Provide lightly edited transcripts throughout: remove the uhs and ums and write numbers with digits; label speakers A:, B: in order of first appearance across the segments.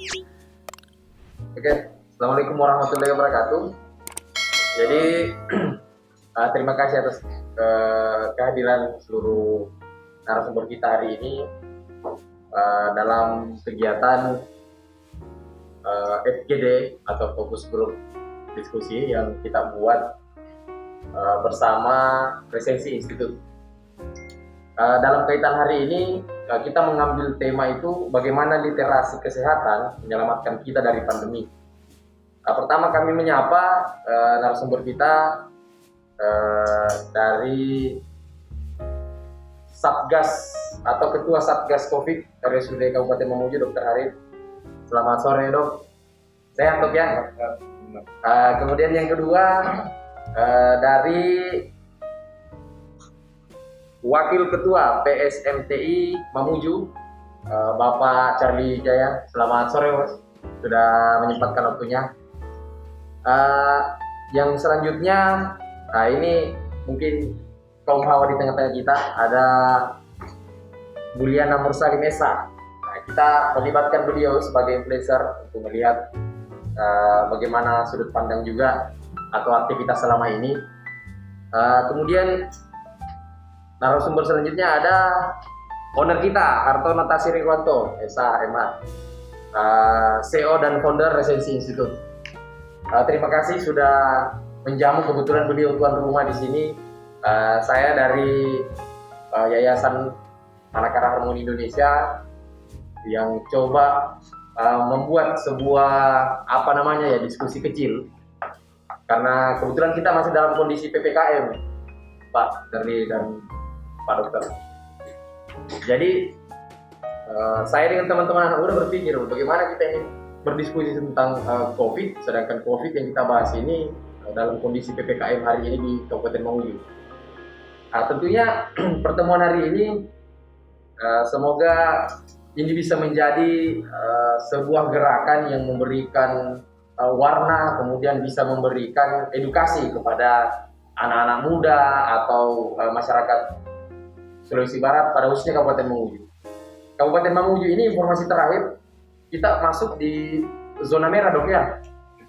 A: Oke, Assalamualaikum warahmatullahi wabarakatuh. Jadi terima kasih atas kehadiran seluruh narasumber kita hari ini dalam kegiatan FGD atau Fokus Group Diskusi yang kita buat bersama Presensi Institute. Dalam kaitan hari ini kita mengambil tema itu bagaimana literasi kesehatan menyelamatkan kita dari pandemi. Pertama kami menyapa narasumber kita dari Satgas atau Ketua Satgas COVID RSUD Kabupaten Mamuju, Dr. Harif. Selamat sore, Dok. Sehat, Dok, ya? Kemudian yang kedua dari Wakil Ketua PSMTI Mamuju, Bapak Charlie Jaya. Selamat sore, Mas. Sudah menyempatkan waktunya. Yang selanjutnya, ini mungkin kaum hawa di tengah-tengah kita, ada Buliana Mursalim Esa. Kita melibatkan beliau sebagai influencer untuk melihat bagaimana sudut pandang juga atau aktivitas selama ini. Kemudian narasumber selanjutnya ada owner kita, Hartono Tasirikwanto, SH/MA, CEO dan founder Resensi Institute. Terima kasih sudah menjamu, kebetulan beliau tuan rumah di sini. Saya dari Yayasan Manakara Harmoni Indonesia yang coba membuat sebuah diskusi kecil, karena kebetulan kita masih dalam kondisi PPKM, Pak Terli dan Pak Dokter. Jadi saya dengan teman-teman anak muda berpikir bagaimana kita ini berdiskusi tentang COVID, sedangkan COVID yang kita bahas ini dalam kondisi PPKM hari ini di Kabupaten Mamuju. Tentunya pertemuan hari ini semoga ini bisa menjadi sebuah gerakan yang memberikan warna, kemudian bisa memberikan edukasi kepada anak-anak muda atau masyarakat Sulawesi Barat, pada khususnya Kabupaten Mamuju. Kabupaten Mamuju ini informasi terakhir kita masuk di zona merah, Dok, ya.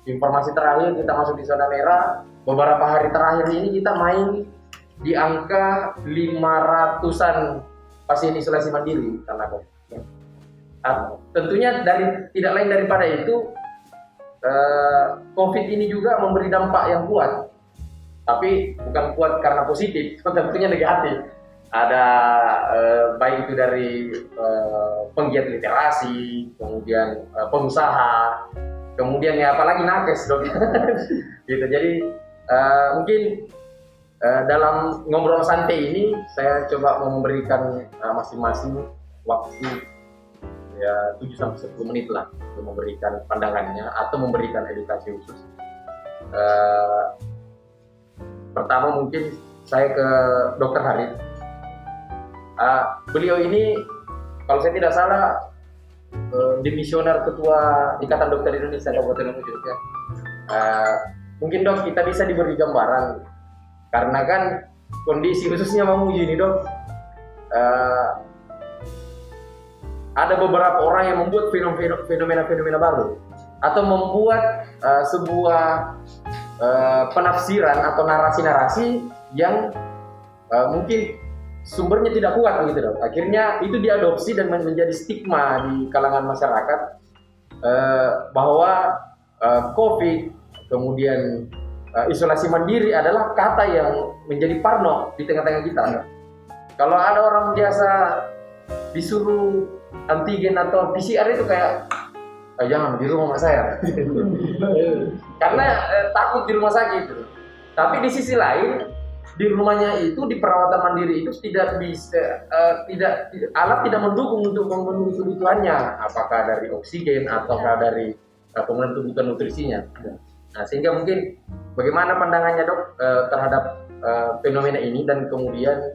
A: Informasi terakhir kita masuk di zona merah. Beberapa hari terakhir ini kita main di angka 500-an pasien isolasi mandiri karena COVID. Tentunya tidak lain daripada itu, COVID ini juga memberi dampak yang kuat, tapi bukan kuat karena positif, tentunya negatif. Ada baik itu dari penggiat literasi, kemudian pengusaha, kemudian ya apalagi nakes, Dok. Gitu. Jadi mungkin dalam ngobrol santai ini saya coba memberikan masing-masing waktu ya 7-10 menit lah untuk memberikan pandangannya atau memberikan edukasi khusus. Pertama mungkin saya ke Dr. Harif. Beliau ini kalau saya tidak salah dimisioner Ketua Ikatan Dokter Indonesia Kabupaten Mamuju, ya. Mungkin, Dok, kita bisa diberi gambaran karena kan kondisi khususnya Mamuju ini, Dok, ada beberapa orang yang membuat fenomena baru atau membuat sebuah penafsiran atau narasi-narasi yang mungkin sumbernya tidak kuat, begitu, Dok. Akhirnya itu diadopsi dan menjadi stigma di kalangan masyarakat bahwa COVID kemudian isolasi mandiri adalah kata yang menjadi parno di tengah-tengah kita. Kalau ada orang biasa disuruh antigen atau PCR itu kayak jangan di rumah saya karena takut di rumah sakit. Tapi di sisi lain, di rumahnya itu, di perawatan mandiri itu tidak bisa alat tidak mendukung untuk memenuhi kebutuhannya, apakah dari oksigen ataukah dari pemenuhan kebutuhan nutrisinya. Nah, sehingga mungkin bagaimana pandangannya, Dok, terhadap fenomena ini, dan kemudian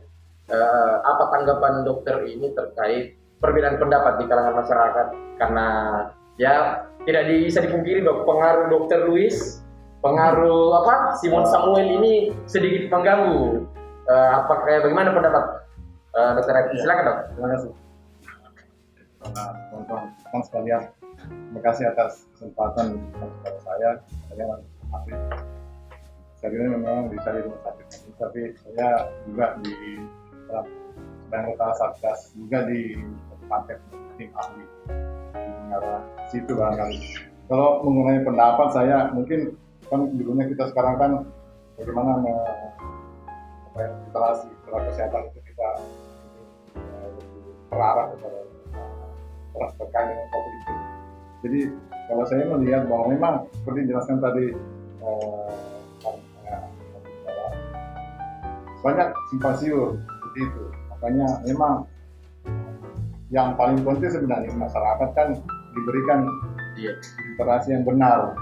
A: apa tanggapan dokter ini terkait perbedaan pendapat di kalangan masyarakat, karena ya tidak bisa dipungkiri, Dok, pengaruh Dr. Luis, pengaruh Simon Samuel ini sedikit mengganggu. Bagaimana pendapat Dr. Edi? Silakan, Dok.
B: Terima kasih. Teman-teman sekalian, Terima kasih atas kesempatan kepada saya. Saya Afif. Saya kira memang bisa di rumah sakit ini, tapi saya juga di anggota Satgas juga di paket tim ahli di mengarah situ barangkali. Kalau mengenai pendapat saya, mungkin kan dulunya kita sekarang kan bagaimana literasi kesehatan itu kita terarah kepada terkait dengan COVID itu. Jadi kalau saya melihat bahwa memang seperti dijelaskan tadi banyak simpang siur seperti itu. Makanya memang yang paling penting sebenarnya masyarakat kan diberikan literasi yang benar.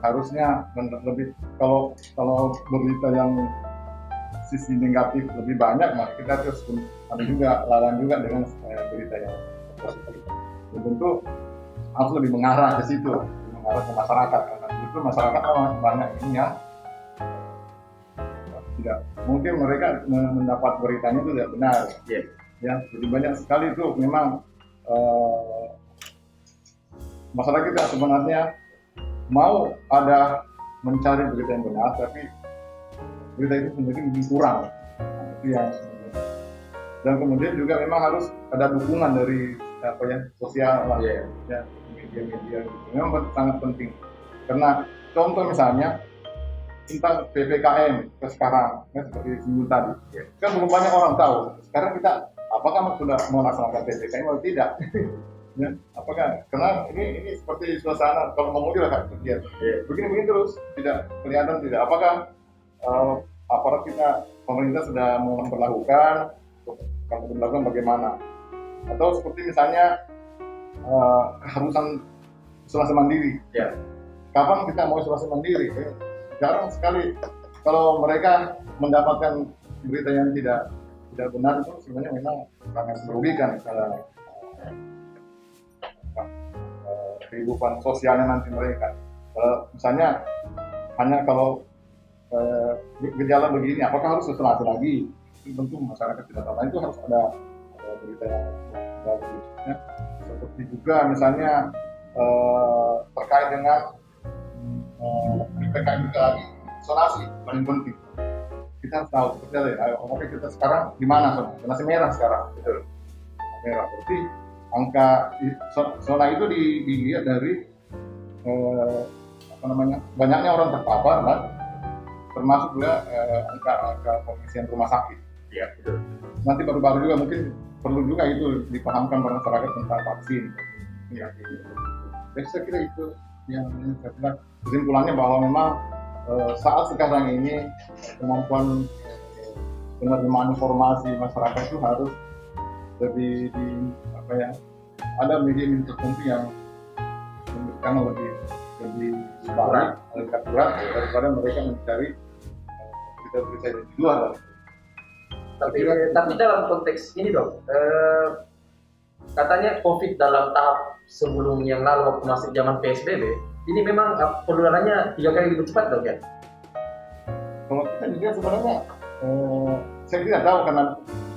B: Harusnya lebih kalau berita yang sisi negatif lebih banyak, maka kita terus ada juga lawan juga dengan berita yang positif. Dan tentu harus lebih mengarah ke situ, mengarah ke masyarakat. Karena itu masyarakat banyak ini yang tidak mungkin mereka mendapat beritanya itu tidak benar. Ya, jadi banyak sekali itu memang masyarakat kita sebenarnya mau ada mencari berita yang benar, tapi berita itu sendiri mungkin kurang. Itu yang dan kemudian juga memang harus ada dukungan dari sosial lah, ya media-media gitu. Memang sangat penting. Karena contoh misalnya tentang PPKM sekarang, seperti seminggu tadi, kan belum banyak orang tahu. Sekarang kita apakah sudah melaksanakan PPKM atau tidak? Ya, apakah karena ini seperti suasana kalau mengemudi lah kan begini terus tidak kelihatan tidak apakah aparat kita pemerintah sudah memperlakukan kalau memperlakukan bagaimana atau seperti misalnya keharusan isolasi mandiri kapan kita mau isolasi mandiri jarang sekali kalau mereka mendapatkan berita yang tidak benar itu sebenarnya memang sangat merugikan kehidupan sosialnya nanti mereka. Misalnya hanya kalau gejala begini, apakah harus isolasi lagi? Tentu masyarakat tidak tahu. Itu harus ada berita yang bagus. Ya. Seperti juga misalnya terkait dengan PPKM juga lagi, isolasi paling penting. Kita harus tahu seperti apa kita sekarang di mana zonasi merah sekarang, betul. Merah berarti angka zona itu dilihat dari banyaknya orang terpapar dan termasuk juga angka pengisian rumah sakit.
A: Iya, betul.
B: Nanti baru-baru juga mungkin perlu juga itu dipahamkan pada masyarakat tentang vaksin. Ya, jadi saya kira itu yang saya kira kesimpulannya bahwa memang saat sekarang ini kemampuan penerimaan informasi masyarakat itu harus lebih ada media tertentu yang memberikan lebih baik, lebih akurat daripada mereka mencari berita-berita di luar.
A: Tapi dalam konteks ini dong, katanya COVID dalam tahap sebelum yang lalu waktu masih zaman PSBB, ini memang penularannya 3 kali lebih cepat dong ya?
B: Kalau kita juga sebenarnya saya tidak tahu karena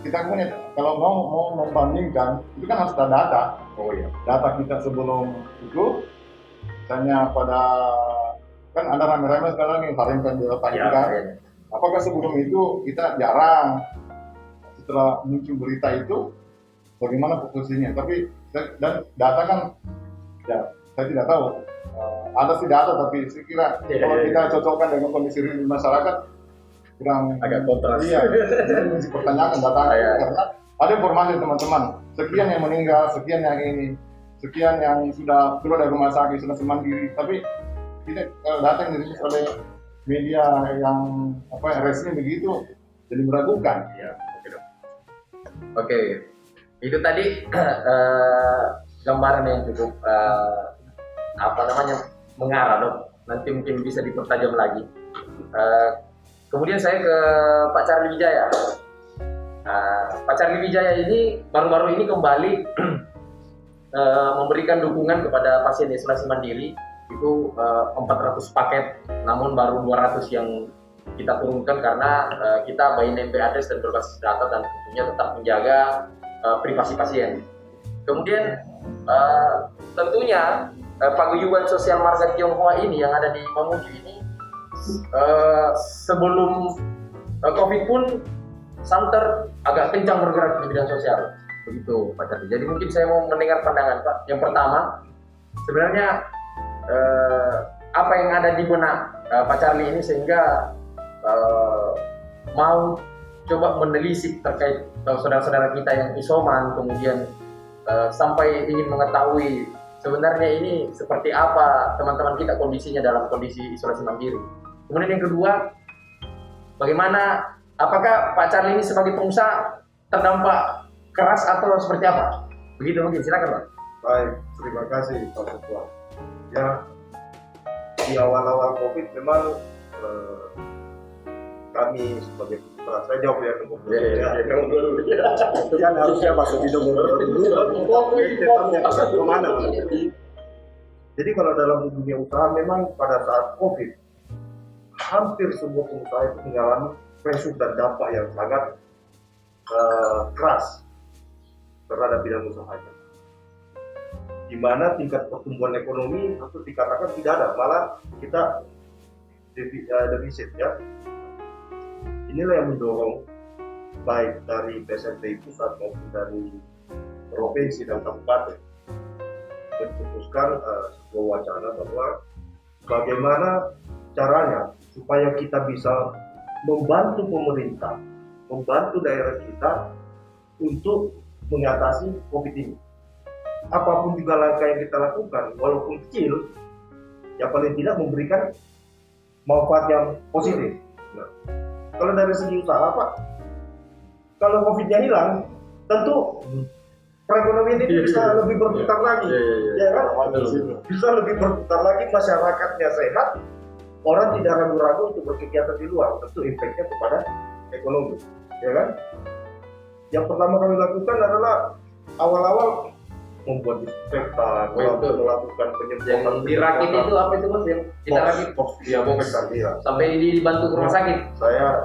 B: kita punya kalau mau membandingkan itu kan harus ada data.
A: Oh iya.
B: Data kita sebelum itu, misalnya pada kan ada rame-rame sekarang nih varian Delta itu kan. Apakah sebelum itu kita jarang setelah muncul berita itu bagaimana posisinya? Tapi dan data kan ya saya tidak tahu. Ada sih data tapi saya kira kalau kita cocokkan dengan kondisi real masyarakat kurang
A: agak kontras.
B: Iya, ini mesti pertanyakan datanya karena ada informasi teman-teman sekian yang meninggal, sekian yang ini, sekian yang sudah keluar dari rumah sakit, sudah mandiri, tapi tidak data yang dirilis oleh media yang resmi begitu jadi meragukan.
A: Ya, oke. Itu tadi gambaran yang cukup mengarah dong. Nanti mungkin bisa dipertajam lagi. Kemudian saya ke Pak Charlie Wijaya. Pak Charlie Wijaya ini baru-baru ini kembali memberikan dukungan kepada pasien isolasi mandiri itu 400 paket, namun baru 200 yang kita turunkan karena kita by name by address dan berbasis data dan tentunya tetap menjaga privasi pasien. Kemudian tentunya paguyuban sosial marga Tionghoa ini yang ada di Mamuju ini sebelum COVID pun Santer agak kencang bergerak di bidang sosial. Begitu Pak Charlie. Jadi mungkin saya mau mendengar pandangan Pak. Yang pertama, sebenarnya apa yang ada di benak Pak Charlie ini sehingga mau coba menelisik terkait saudara-saudara kita yang isoman, kemudian sampai ingin mengetahui sebenarnya ini seperti apa teman-teman kita kondisinya dalam kondisi isolasi mandiri. Kemudian yang kedua, bagaimana, apakah Pak Charlie ini sebagai pengusaha terdampak keras atau seperti apa? Begitu mungkin, silakan Pak.
C: Baik, terima kasih Pak Ketua. Ya, di awal-awal COVID memang kami sebagai pengusaha, saya jawab ya dulu. Yang harusnya masuk di nomor dulu, tetapnya kemana? Jadi kalau dalam dunia usaha memang pada saat COVID, hampir semua pengusaha itu mengalami pressure dan dampak yang sangat keras terhadap bidang usahanya. Di mana tingkat pertumbuhan ekonomi itu dikatakan tidak ada, malah kita defisit ya. Inilah yang mendorong baik dari PSMPI pusat maupun dari provinsi dan kabupaten memutuskan sebuah wacana bahwa bagaimana caranya supaya kita bisa membantu pemerintah, membantu daerah kita untuk mengatasi COVID ini. Apapun juga langkah yang kita lakukan, walaupun kecil, ya paling tidak memberikan manfaat yang positif. Nah, kalau dari segi usaha Pak, kalau COVID-nya hilang, tentu perekonomian ini bisa lebih berputar lagi, ya kan? Bisa lebih berputar lagi, masyarakatnya sehat, orang tidak ragu-ragu untuk berkegiatan di luar, tentu impactnya kepada ekonomi, ya kan? Yang pertama kami lakukan adalah awal-awal membuat disinfektan, melakukan penyemprotan.
A: Yang dirakit itu apa itu Mas? Yang kita rakit?
C: Iya, iya.
A: Sampai dibantu ke rumah sakit.
C: Saya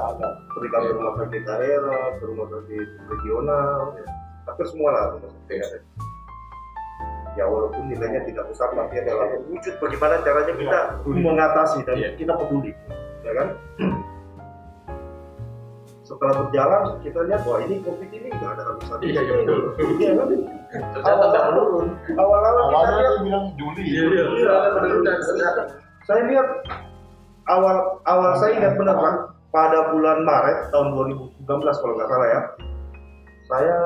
C: berikan ke rumah sakit daerah, ke rumah sakit regional, ya. Hampir semua lah rumah sakit. Ya walaupun nilainya tidak besar, tapi adalah wujud bagaimana caranya kita mengatasi dan kita peduli, ya kan? Setelah berjalan kita lihat bahwa ini COVID ini nggak ada habis-habisnya.
A: Iya betul.
C: Iya kan?
A: Ternyata nggak menurun.
C: Awal-awal kita lihat
B: bilang Juli.
A: Iya menurun.
C: saya lihat awal saya ingat benar Pak, pada bulan Maret tahun 2019 kalau nggak salah ya, saya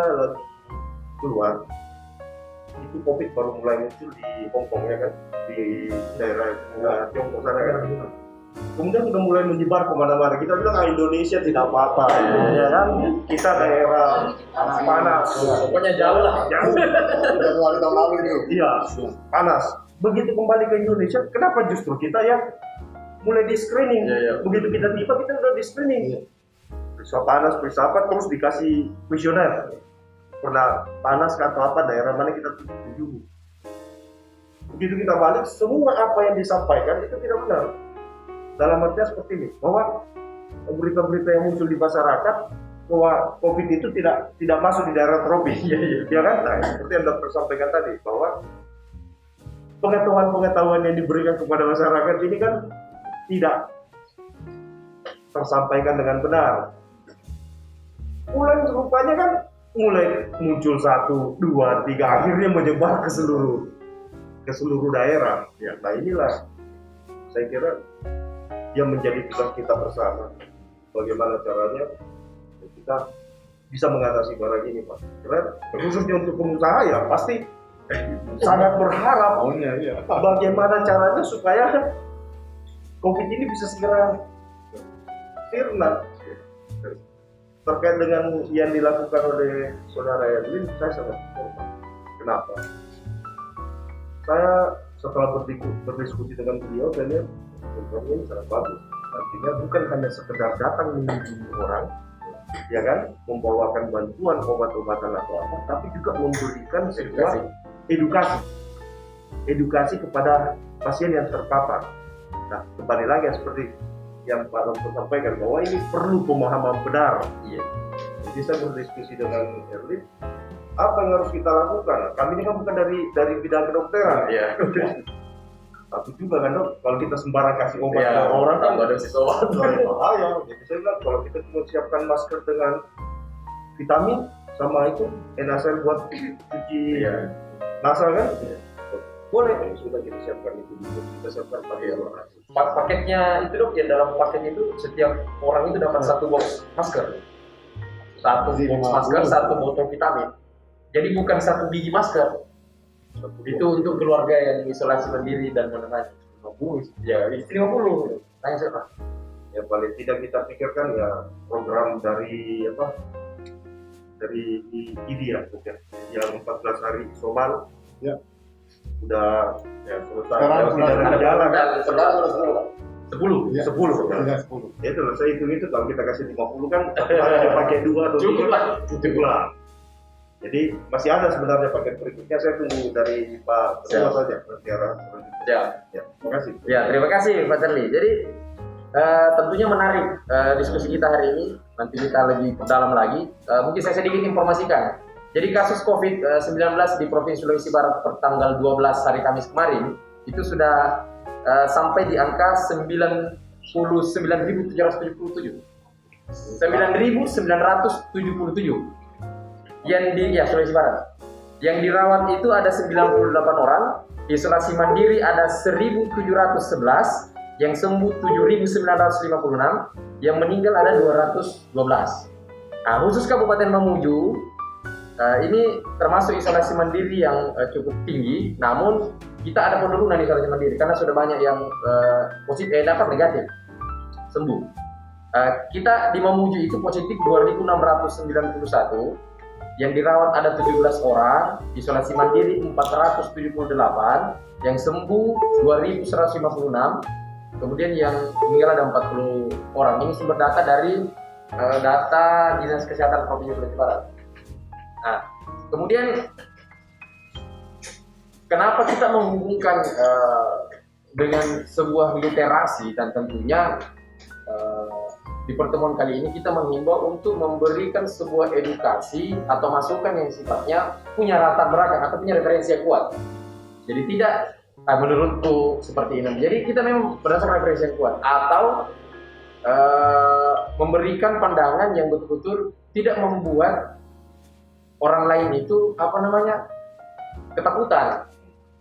C: keluar itu COVID baru mulai muncul di Hong Kong ya kan, di daerah Tiongkok sana kan. Kemudian sudah mulai menyebar kemana-mana. Kita bilang Indonesia tidak apa-apa, ya kan? Kita daerah panas,
A: Pokoknya jauh lah.
C: jauh.
B: Januari tahun lalu itu.
C: Iya, panas. Begitu kembali ke Indonesia, kenapa justru kita yang mulai di screening? Begitu kita tiba, kita udah di screening. Periksa panas, periksa apa, terus dikasih kuesioner. Pernah panas atau apa, daerah mana kita tuju. Begitu kita balik, semua apa yang disampaikan itu tidak benar. Dalam artinya seperti ini, bahwa berita-berita yang muncul di masyarakat bahwa COVID itu tidak masuk di daerah tropis, ya kan? Nah, seperti yang dokter sampaikan tadi, bahwa pengetahuan yang diberikan kepada masyarakat ini kan tidak tersampaikan dengan benar. Mulai rupanya kan mulai muncul 1, 2, 3, akhirnya menyebar ke seluruh daerah. Ya, nah inilah saya kira yang menjadi tugas kita bersama, bagaimana caranya kita bisa mengatasi barang ini Pak. Karena khususnya untuk pengusaha ya pasti sangat berharap bagaimana caranya supaya COVID ini bisa segera sirna. Terkait dengan yang dilakukan oleh saudara Erwin, saya sangat hormat. Kenapa? Saya setelah berdiskusi dengan beliau, saya lihat ini sangat bagus. Artinya bukan hanya sekedar datang mengunjungi orang, ya kan, membawakan bantuan obat-obatan atau apa, tapi juga memberikan sebuah edukasi kepada pasien yang terpapar. Nah, kembali lagi seperti yang Pak Dokter sampaikan bahwa ini perlu pemahaman benar.
A: Iya.
C: Jadi saya berdiskusi dengan Erwin, apa yang harus kita lakukan? Kami ini kan bukan dari bidang kedokteran.
A: Iya.
C: Tapi juga kan dok, kalau kita sembarang kasih obat
A: Ya,
C: ke orang kan
A: tambah dosis obat.
C: bahaya. Jadi saya bilang kalau kita cuma siapkan masker dengan vitamin sama itu NaCl buat cuci
A: Iya.
C: nasal kan, boleh sudah kita siapkan itu dulu. Kita siapkan pakai
A: Paketnya itu dok, yang dalam paket itu setiap orang itu dapat satu box masker, satu box masker, satu botol vitamin. Jadi bukan satu biji masker. Itu untuk keluarga yang isolasi mandiri dan menemani. 50, ya 50. Tanya siapa?
C: Ya paling tidak kita pikirkan ya program dari apa? Dari IDIA yang 14 hari isoman.
B: Ya.
C: Udah ya selesai.
B: Sekarang
C: Ya,
B: sudah
C: tidak ada jalan kan?
A: 10.
B: Ya,
C: 10.
B: ya 10.
C: Ya itu saya hitung itu kalau kita kasih 50 kan harus dipakai 2 atau 3
A: Cukup lah.
C: cukup lah. Jadi masih ada sebenarnya paket berikutnya, saya tunggu dari Pak Ketua saja nanti arah selanjutnya.
A: Ya.
C: Ya, terima kasih.
A: Ya, terima kasih Pak Charlie. Jadi tentunya menarik diskusi kita hari ini. Nanti kita lebih dalam lagi. Mungkin saya sedikit informasikan. Jadi kasus COVID-19 di Provinsi Sulawesi Barat per tanggal 12 hari Kamis kemarin itu sudah sampai di angka 99.777. 9.977 yang di Sulawesi Barat. Yang dirawat itu ada 98 orang, isolasi mandiri ada 1.711, yang sembuh 7.956, yang meninggal ada 212. Nah, khusus Kabupaten Mamuju ini termasuk isolasi mandiri yang cukup tinggi, namun kita ada penurunan isolasi mandiri karena sudah banyak yang positif dapat negatif sembuh. Kita di Mamuju itu positif 2.691, yang dirawat ada 17 orang, isolasi mandiri 478, yang sembuh 2.156, kemudian yang meninggal ada 40 orang. Ini sumber data dari data Dinas Kesehatan Provinsi Sulawesi Barat. Nah, kemudian kenapa kita menghubungkan dengan sebuah literasi, dan tentunya di pertemuan kali ini kita menghimbau untuk memberikan sebuah edukasi atau masukan yang sifatnya punya latar belakang atau punya referensi yang kuat. Jadi tidak menurutku seperti ini. Jadi kita memang berdasarkan referensi yang kuat atau memberikan pandangan yang betul-betul tidak membuat orang lain itu ketakutan,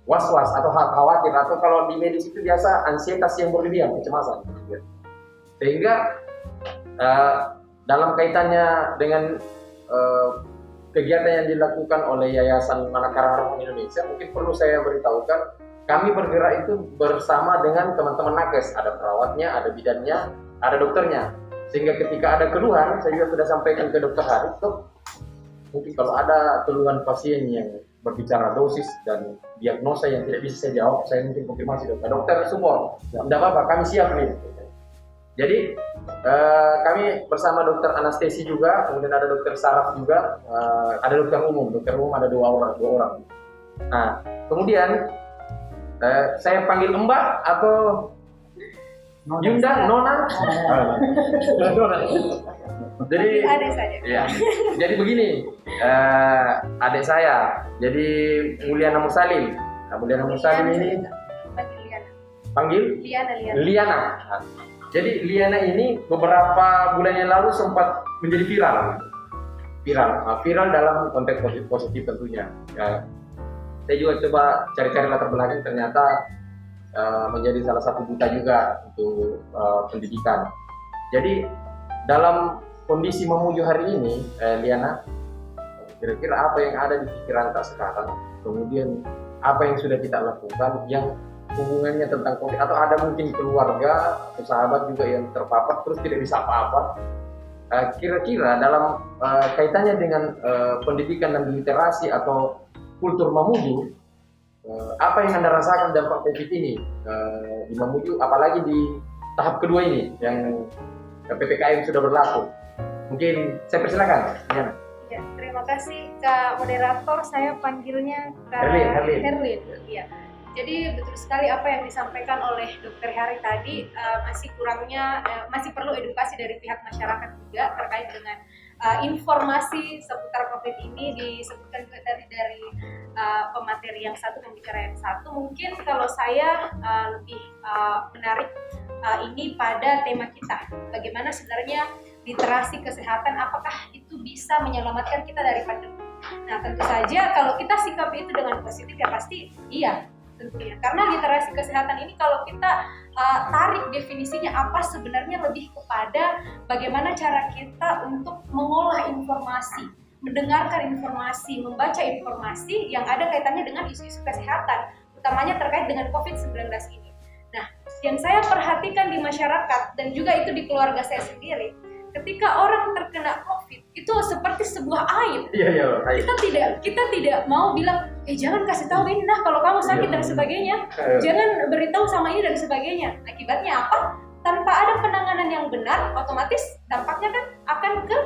A: was-was atau khawatir, atau kalau di medis itu biasa ansietas yang berlebihan, kecemasan. Sehingga dalam kaitannya dengan kegiatan yang dilakukan oleh Yayasan Manakara Harapan Indonesia, mungkin perlu saya beritahukan, kami bergerak itu bersama dengan teman-teman nakes, ada perawatnya, ada bidannya, ada dokternya. Sehingga ketika ada keluhan, saya juga sudah sampaikan ke dokter Haris, mungkin kalau ada keluhan pasien yang berbicara dosis dan diagnosa yang tidak bisa saya jawab, saya mungkin konfirmasi dokter support, tidak apa-apa, kami siap nih. Jadi kami bersama dokter anestesi juga, kemudian ada dokter saraf juga, ada dokter umum ada dua orang. Nah, kemudian saya panggil Mbak atau Yunda, Nona. Jadi
D: adik saja.
A: Ya. Jadi begini, adik saya, jadi Mulyana Musalim. Nah, Mulyana Musalim ini panggil Liana. Jadi Liana ini beberapa bulan yang lalu sempat menjadi viral dalam konteks positif tentunya. Ya, saya juga coba cari-cari latar belakang, ternyata menjadi salah satu duta juga untuk pendidikan. Jadi dalam kondisi Mamuju hari ini, Liana, kira-kira apa yang ada di pikiran Kak sekarang? Kemudian apa yang sudah kita lakukan yang hubungannya tentang COVID, atau ada mungkin keluarga atau sahabat juga yang terpapar terus tidak bisa apa-apa. Kira-kira dalam kaitannya dengan pendidikan dan literasi atau kultur Mamuju, apa yang Anda rasakan dampak COVID ini di Mamuju, apalagi di tahap kedua ini yang PPKM sudah berlaku? Mungkin saya persilakan.
D: Ya, terima kasih Kak Moderator, saya panggilnya Kak Herlin. Ya. Jadi betul sekali apa yang disampaikan oleh Dr. Hari tadi, masih perlu edukasi dari pihak masyarakat juga terkait dengan informasi seputar COVID ini disebutkan juga dari pemateri yang satu, pembicara yang satu. Mungkin kalau saya lebih menarik ini pada tema kita, bagaimana sebenarnya literasi kesehatan, apakah itu bisa menyelamatkan kita dari pandemi. Nah, tentu saja kalau kita sikapi itu dengan positif ya pasti iya tentunya. Karena literasi kesehatan ini kalau kita tarik definisinya apa sebenarnya lebih kepada bagaimana cara kita untuk mengolah informasi, mendengarkan informasi, membaca informasi yang ada kaitannya dengan isu-isu kesehatan, utamanya terkait dengan COVID-19 ini. Nah, yang saya perhatikan di masyarakat dan juga itu di keluarga saya sendiri, ketika orang terkena COVID itu seperti sebuah aib.
A: Iya.
D: Kita tidak mau bilang, jangan kasih tahu ini, nah kalau kamu sakit dan sebagainya, jangan beritahu sama ini dan sebagainya. Akibatnya apa? Tanpa ada penanganan yang benar, otomatis dampaknya kan akan ke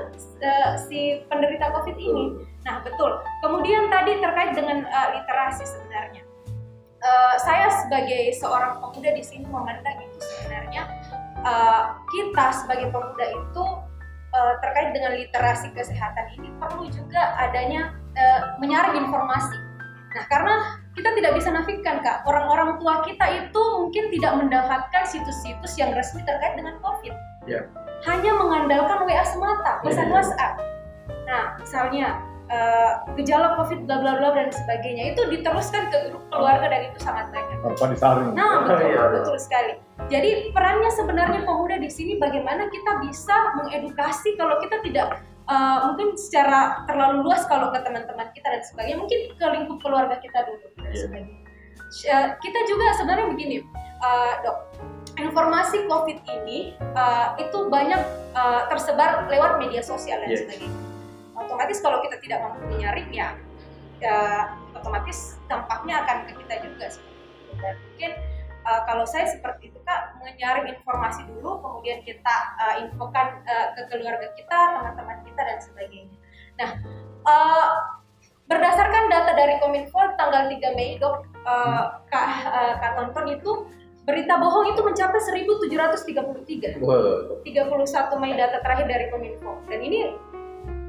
D: si penderita COVID ini. Nah, betul. Kemudian tadi terkait dengan literasi sebenarnya. Saya sebagai seorang pemuda di sini memandang itu sebenarnya kita sebagai pemuda itu terkait dengan literasi kesehatan ini perlu juga adanya menyaring informasi. Nah, karena kita tidak bisa nafikan, Kak, orang-orang tua kita itu mungkin tidak mendapatkan situs-situs yang resmi terkait dengan COVID.
A: Yeah.
D: Hanya mengandalkan WA semata, pesan WhatsApp. Nah, misalnya gejala COVID bla bla bla dan sebagainya itu diteruskan ke grup keluarga dan itu sangat banyak.
B: Apa disaring?
D: Nah, betul sekali. Jadi perannya sebenarnya pemuda di sini bagaimana kita bisa mengedukasi kalau kita tidak mungkin secara terlalu luas kalau ke teman-teman kita dan sebagainya, mungkin ke lingkup keluarga kita dulu dan sebagainya. Kita juga sebenarnya begini, Dok, informasi COVID ini itu banyak tersebar lewat media sosial dan sebagainya. Otomatis kalau kita tidak mampu menyaring ya otomatis dampaknya akan ke kita juga seperti itu. Dan mungkin kalau saya seperti itu, Kak, menyaring informasi dulu, kemudian kita infokan ke keluarga kita, teman-teman kita dan sebagainya. Nah, berdasarkan data dari Kominfo tanggal 3 Mei, Dok, Kak tonton itu berita bohong itu mencapai 1.733. 31 Mei data terakhir dari Kominfo. Dan ini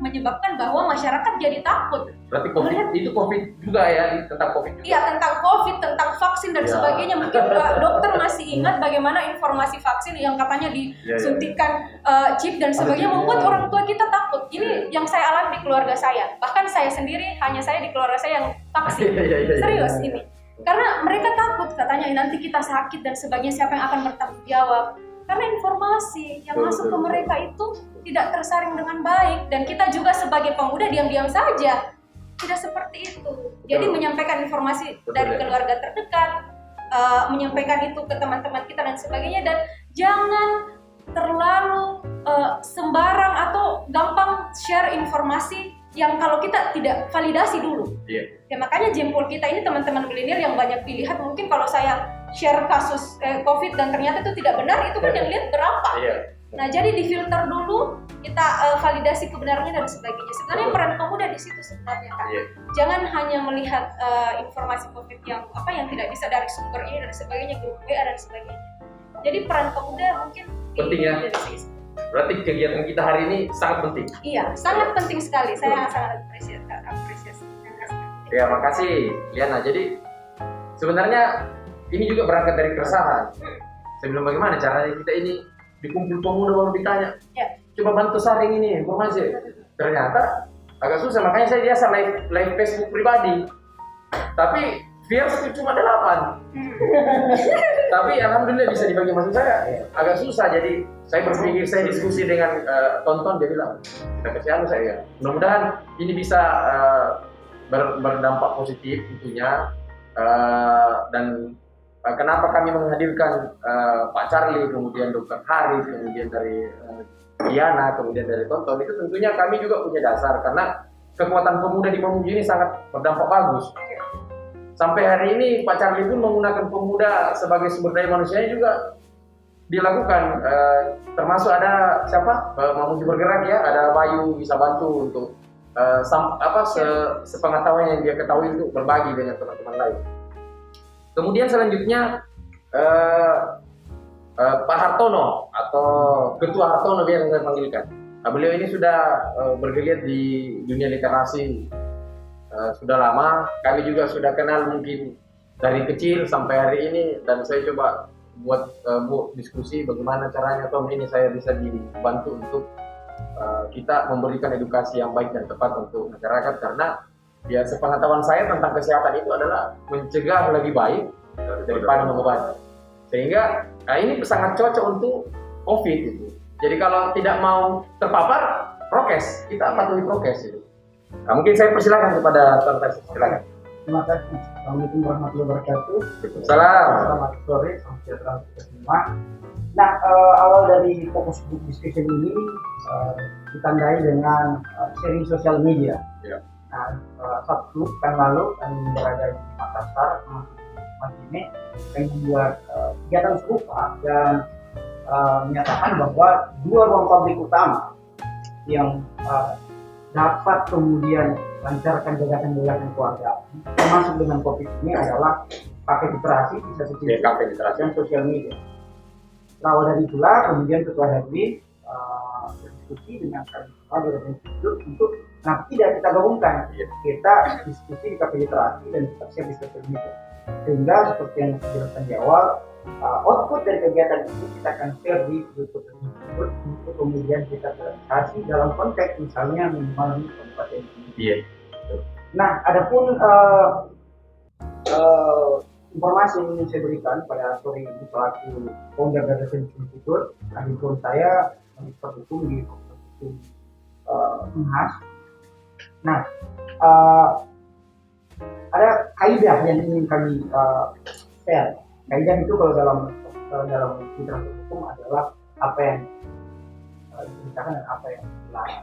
D: menyebabkan bahwa masyarakat jadi takut.
A: Berarti itu COVID juga ya, tentang COVID juga?
D: Iya, tentang COVID, tentang vaksin dan sebagainya. Mungkin dokter masih ingat bagaimana informasi vaksin yang katanya disuntikan chip dan sebagainya membuat orang tua kita takut. Ini yang saya alami di keluarga saya. Bahkan saya sendiri, hanya saya di keluarga saya yang vaksin. Serius ini. Karena mereka takut katanya nanti kita sakit dan sebagainya, siapa yang akan bertanggung jawab. Karena informasi yang masuk ke mereka itu tidak tersaring dengan baik, dan kita juga sebagai pemuda diam-diam saja tidak seperti itu. Jadi menyampaikan informasi dari keluarga terdekat, menyampaikan itu ke teman-teman kita dan sebagainya, dan jangan terlalu sembarang atau gampang share informasi yang kalau kita tidak validasi dulu. Ya makanya jempol kita ini teman-teman milenial yang banyak dilihat, mungkin kalau saya share kasus COVID dan ternyata itu tidak benar, itu kan yang lihat berapa. Nah, jadi difilter dulu, kita validasi kebenarannya dan sebagainya. Sebenarnya peran pemuda di situ sebenarnya, Kak. Jangan hanya melihat informasi COVID yang tidak bisa dari sumber ini dan sebagainya, grup WA dan sebagainya. Jadi peran pemuda mungkin
A: penting ya. Berarti kegiatan kita hari ini sangat penting.
D: Iya, sangat penting sekali. Saya sangat apresiasi.
A: Ya, makasih Liana. Jadi sebenarnya ini juga berangkat dari keresahan. Sebelum bagaimana caranya kita ini dikumpul pemuda baru ditanya, coba bantu saring ini informasi. Ternyata agak susah, makanya saya biasa live Facebook pribadi. Tapi viewers itu cuma 8. Tapi alhamdulillah bisa dibagi, maksud saya agak susah. Jadi saya berpikir, saya diskusi dengan tonton, dia bilang kita kasih saya. Mudah-mudahan ini bisa berdampak positif tentunya, dan kenapa kami menghadirkan Pak Charlie, kemudian Dr. Haris, kemudian dari Diana, kemudian dari Tonton, itu tentunya kami juga punya dasar karena kekuatan pemuda di Mamuju ini sangat berdampak bagus. Sampai hari ini Pak Charlie pun menggunakan pemuda sebagai sumber daya manusianya juga dilakukan, termasuk ada siapa? Mamuju bergerak ya, ada Bayu bisa bantu untuk sepengetahuan yang dia ketahui untuk berbagi dengan teman-teman lain. Kemudian selanjutnya Pak Hartono atau Ketua Hartono biar saya panggilkan. Beliau ini sudah bergeliat di dunia literasi sudah lama. Kami juga sudah kenal mungkin dari kecil sampai hari ini, dan saya coba buat diskusi bagaimana caranya Tom ini saya bisa dibantu untuk kita memberikan edukasi yang baik dan tepat untuk masyarakat, karena ya sepengetahuan saya tentang kesehatan itu adalah mencegah lebih baik daripada mengobati. Sehingga ini sangat cocok untuk COVID itu. Jadi kalau tidak mau terpapar, prokes, kita patuhi prokes itu. Nah, mungkin saya persilakan kepada Tuan Tasik, silakan.
E: Terima kasih. Assalamualaikum warahmatullahi wabarakatuh.
A: Salam.
E: Selamat sore, salam sejahtera untuk kita semua. Nah, awal dari fokus group discussion ini ditandai dengan sharing sosial media.
A: Ya.
E: Nah, Sabtu pekan lalu kami berada di Makassar, Madinah, kami membuat kegiatan serupa dan menyatakan bahwa dua ruang publik utama yang dapat kemudian lancarkan gagasan-gagasan keluarga termasuk dengan COVID ini adalah paket literasi di satu sisi dan sosial media. Berawal dari itulah kemudian ketua HRD berdiskusi dengan kami semua dari institut untuk tidak kita gabungkan, kita diskusi di paket literasi dan kita share di sosial media, sehingga seperti yang dijelaskan di awal, output dari kegiatan ini kita akan share di YouTube tersebut untuk kemudian kita realisasi dalam konteks misalnya minimal di kabupaten ini. Nah, adapun informasi yang ingin saya berikan pada sore ini selaku founder Gagasan Institute, pun saya expert hukum di Fakultas Hukum Unhas. Nah, ada kaidah yang ingin kami share. Kaidah itu kalau dalam literatur hukum adalah apa yang diceritakan dan apa yang dilarang.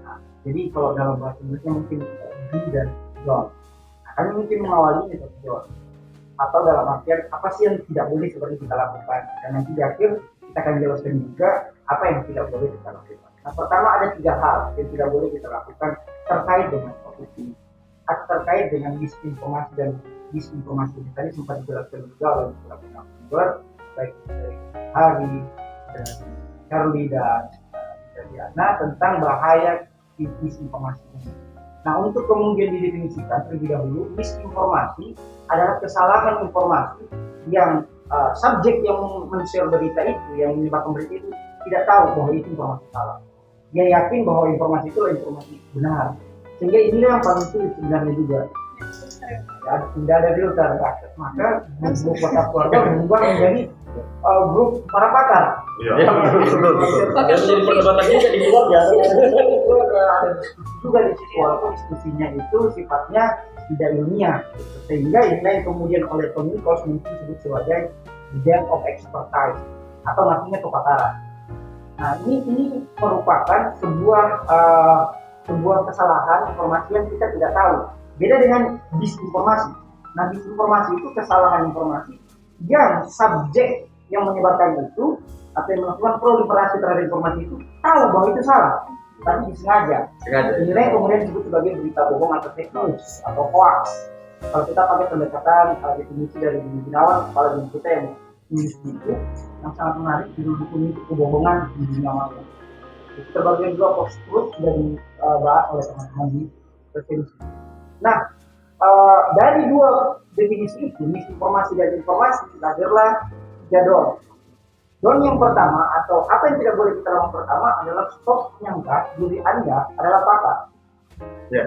E: Nah, jadi kalau dalam bahasa Inggrisnya mungkin do dan don't. Nah, kami mungkin mengawalinya dari don't. Atau dalam artian apa sih yang tidak boleh seperti kita lakukan. Dan nanti di akhir kita akan jelaskan juga apa yang tidak boleh kita lakukan. Nah, pertama ada 3 hal yang tidak boleh kita lakukan terkait dengan COVID ini. Atau terkait dengan misinformasi dan disinformasi. Tadi sempat dijelaskan juga oleh beberapa narasumber, baik dari Hari, dari Charlie dan Diana tentang bahaya disinformasi ini. Nah, untuk kemudian didefinisikan terlebih dahulu, misinformasi adalah kesalahan informasi yang subjek yang men-share berita itu, yang menyebarkan berita itu tidak tahu bahwa itu informasi salah. Dia yakin bahwa informasi itu adalah informasi benar. Sehingga inilah yang paling sulit sebenarnya juga. Ya, tidak ada filter, maka grup WhatsApp keluarga berubah menjadi grup para pakar.
C: Iya.
A: Pakar menjadi perdebatan juga di keluarga.
E: Juga di situ walaupun diskusinya itu sifatnya tidak ilmiah, sehingga inilah yang kemudian oleh Tony Kos mungkin disebut sebagai depth of expertise atau artinya kepakaran. Nah, ini merupakan sebuah kesalahan informasi yang kita tidak tahu. Beda dengan disinformasi. Nah, disinformasi itu kesalahan informasi yang subjek yang menyebarkan itu atau yang melakukan proliferasi terhadap informasi itu tahu bahwa itu salah, tapi disengaja. Inilah yang kemudian disebut sebagai berita bohong atau fake news atau hoax. Kalau kita pakai pendekatan definisi dari Budi Gunawan, kepala bidang kita yang menulis buku yang sangat menarik, judul bukunya itu Kebohongan di Dunia Maya. Itu terbagian dua post truth sudah dibahas oleh teman-teman di referensi. Nah, dari dua definisi itu, misinformasi dan informasi, lahirlah 3 don. Don yang pertama atau apa yang tidak boleh kita lakukan pertama adalah stop menyangka diri Anda adalah pakar.
A: Ya.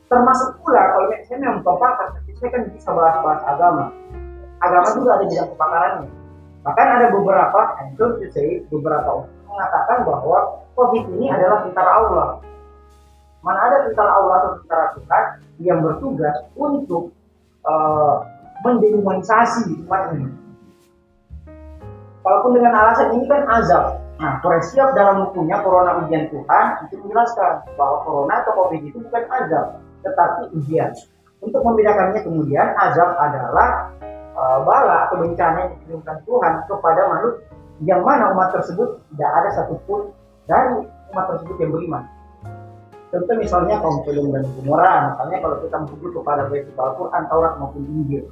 E: Termasuk pula kalau saya memang bukan pakar, tapi saya kan bisa bahas agama. Agama juga ada bidang kepakarannya. Bahkan ada beberapa, beberapa orang mengatakan bahwa COVID ini adalah tentara Allah. Mana ada tentara Allah atau tentara Tuhan yang bertugas untuk mendehumanisasi umat ini. Walaupun dengan alasan ini kan azab. Nah, Koresiap dalam bukunya Corona Ujian Tuhan itu menjelaskan bahwa Corona atau COVID itu bukan azab, tetapi ujian. Untuk membedakannya kemudian, azab adalah bala atau bencana yang dikirimkan Tuhan kepada makhluk yang mana umat tersebut tidak ada satupun dari umat tersebut yang beriman. Contoh misalnya kaum Sodom dan Gomora, misalnya kalau kita merujuk kepada baik Al-Quran, Taurat maupun Injil.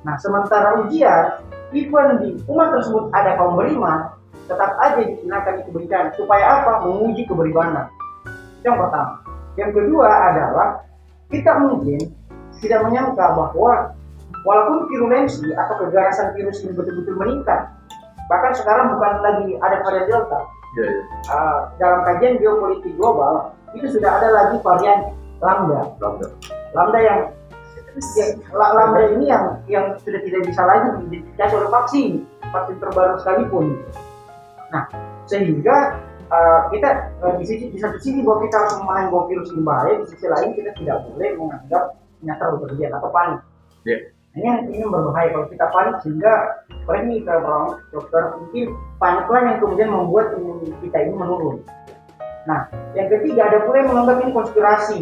E: Nah, sementara ujian, even di umat tersebut ada kaum beriman, tetap aja digunakan itu bencana. Supaya apa? Menguji keberibadanan. Itu yang pertama. Yang kedua adalah kita mungkin tidak menyangka bahwa walaupun virulensi atau keganasan virus ini betul-betul meningkat, bahkan sekarang bukan lagi ada varian Delta. Dalam kajian geopolitik global itu sudah ada lagi varian Lambda. Lambda yang Lambda ini yang sudah tidak bisa lagi diidentifikasi oleh vaksin terbaru sekalipun. Nah, sehingga kita di satu sisi bahwa kita harus memahami bahwa virus ini bahaya, di sisi lain kita tidak boleh menganggap nyata berlebihan atau panik. Ini berbahaya kalau kita panik, sehingga ini kalau dokter mungkin paniklah yang kemudian membuat imun kita ini menurun. Nah, yang ketiga ada pula yang menganggap ini konspirasi.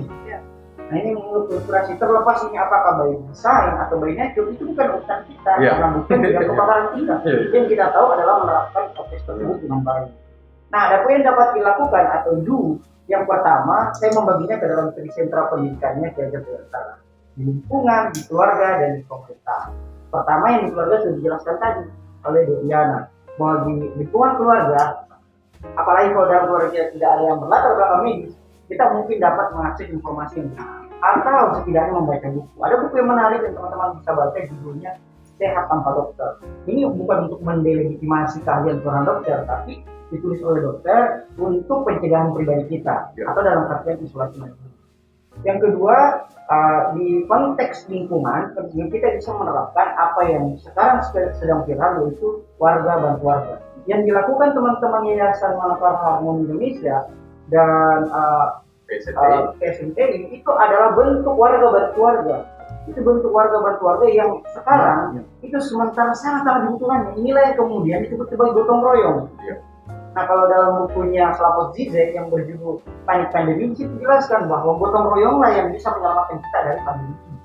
E: Nah, ini menurut konspirasi, terlepas ini apakah by design atau by nature, itu bukan urusan kita, karena bukan juga kebakaran kita. Yang kita tahu adalah menerapkan proses tersebut dengan baik. Nah, ada pun yang dapat dilakukan atau do. Yang pertama, saya membaginya ke dalam 3 sentra pendidikannya Ki-Ageng Utara. Di lingkungan, di keluarga, dan di pemerintah. Pertama yang di keluarga sudah dijelaskan tadi oleh Diana, bahwa di lingkungan keluarga, apalagi kalau dalam keluarga tidak ada yang berlatar belakang medis, kita mungkin dapat mengakses informasi yang benar atau setidaknya membaca buku. Ada buku yang menarik yang teman-teman bisa baca, judulnya Sehat Tanpa Dokter. Ini bukan untuk mendelegitimasi keahlian seorang dokter, tapi ditulis oleh dokter untuk pencegahan pribadi kita atau dalam artian isolasi mandiri. Yang kedua, di konteks lingkungan, kita bisa menerapkan apa yang sekarang sedang viral, yaitu warga bantu warga. Yang dilakukan teman-teman Yayasan Manakar Harmoni Indonesia dan PSMTI itu adalah bentuk warga bantu warga. Itu bentuk warga bantu warga yang sekarang itu sementara sangat dibutuhkan. Inilah yang kemudian disebut sebagai gotong royong. Nah, kalau dalam bukunya Slavoj Zizek yang berjudul Panik Pandemi, itu dijelaskan bahwa gotong royonglah yang bisa menyelamatkan kita dari pandemi ini.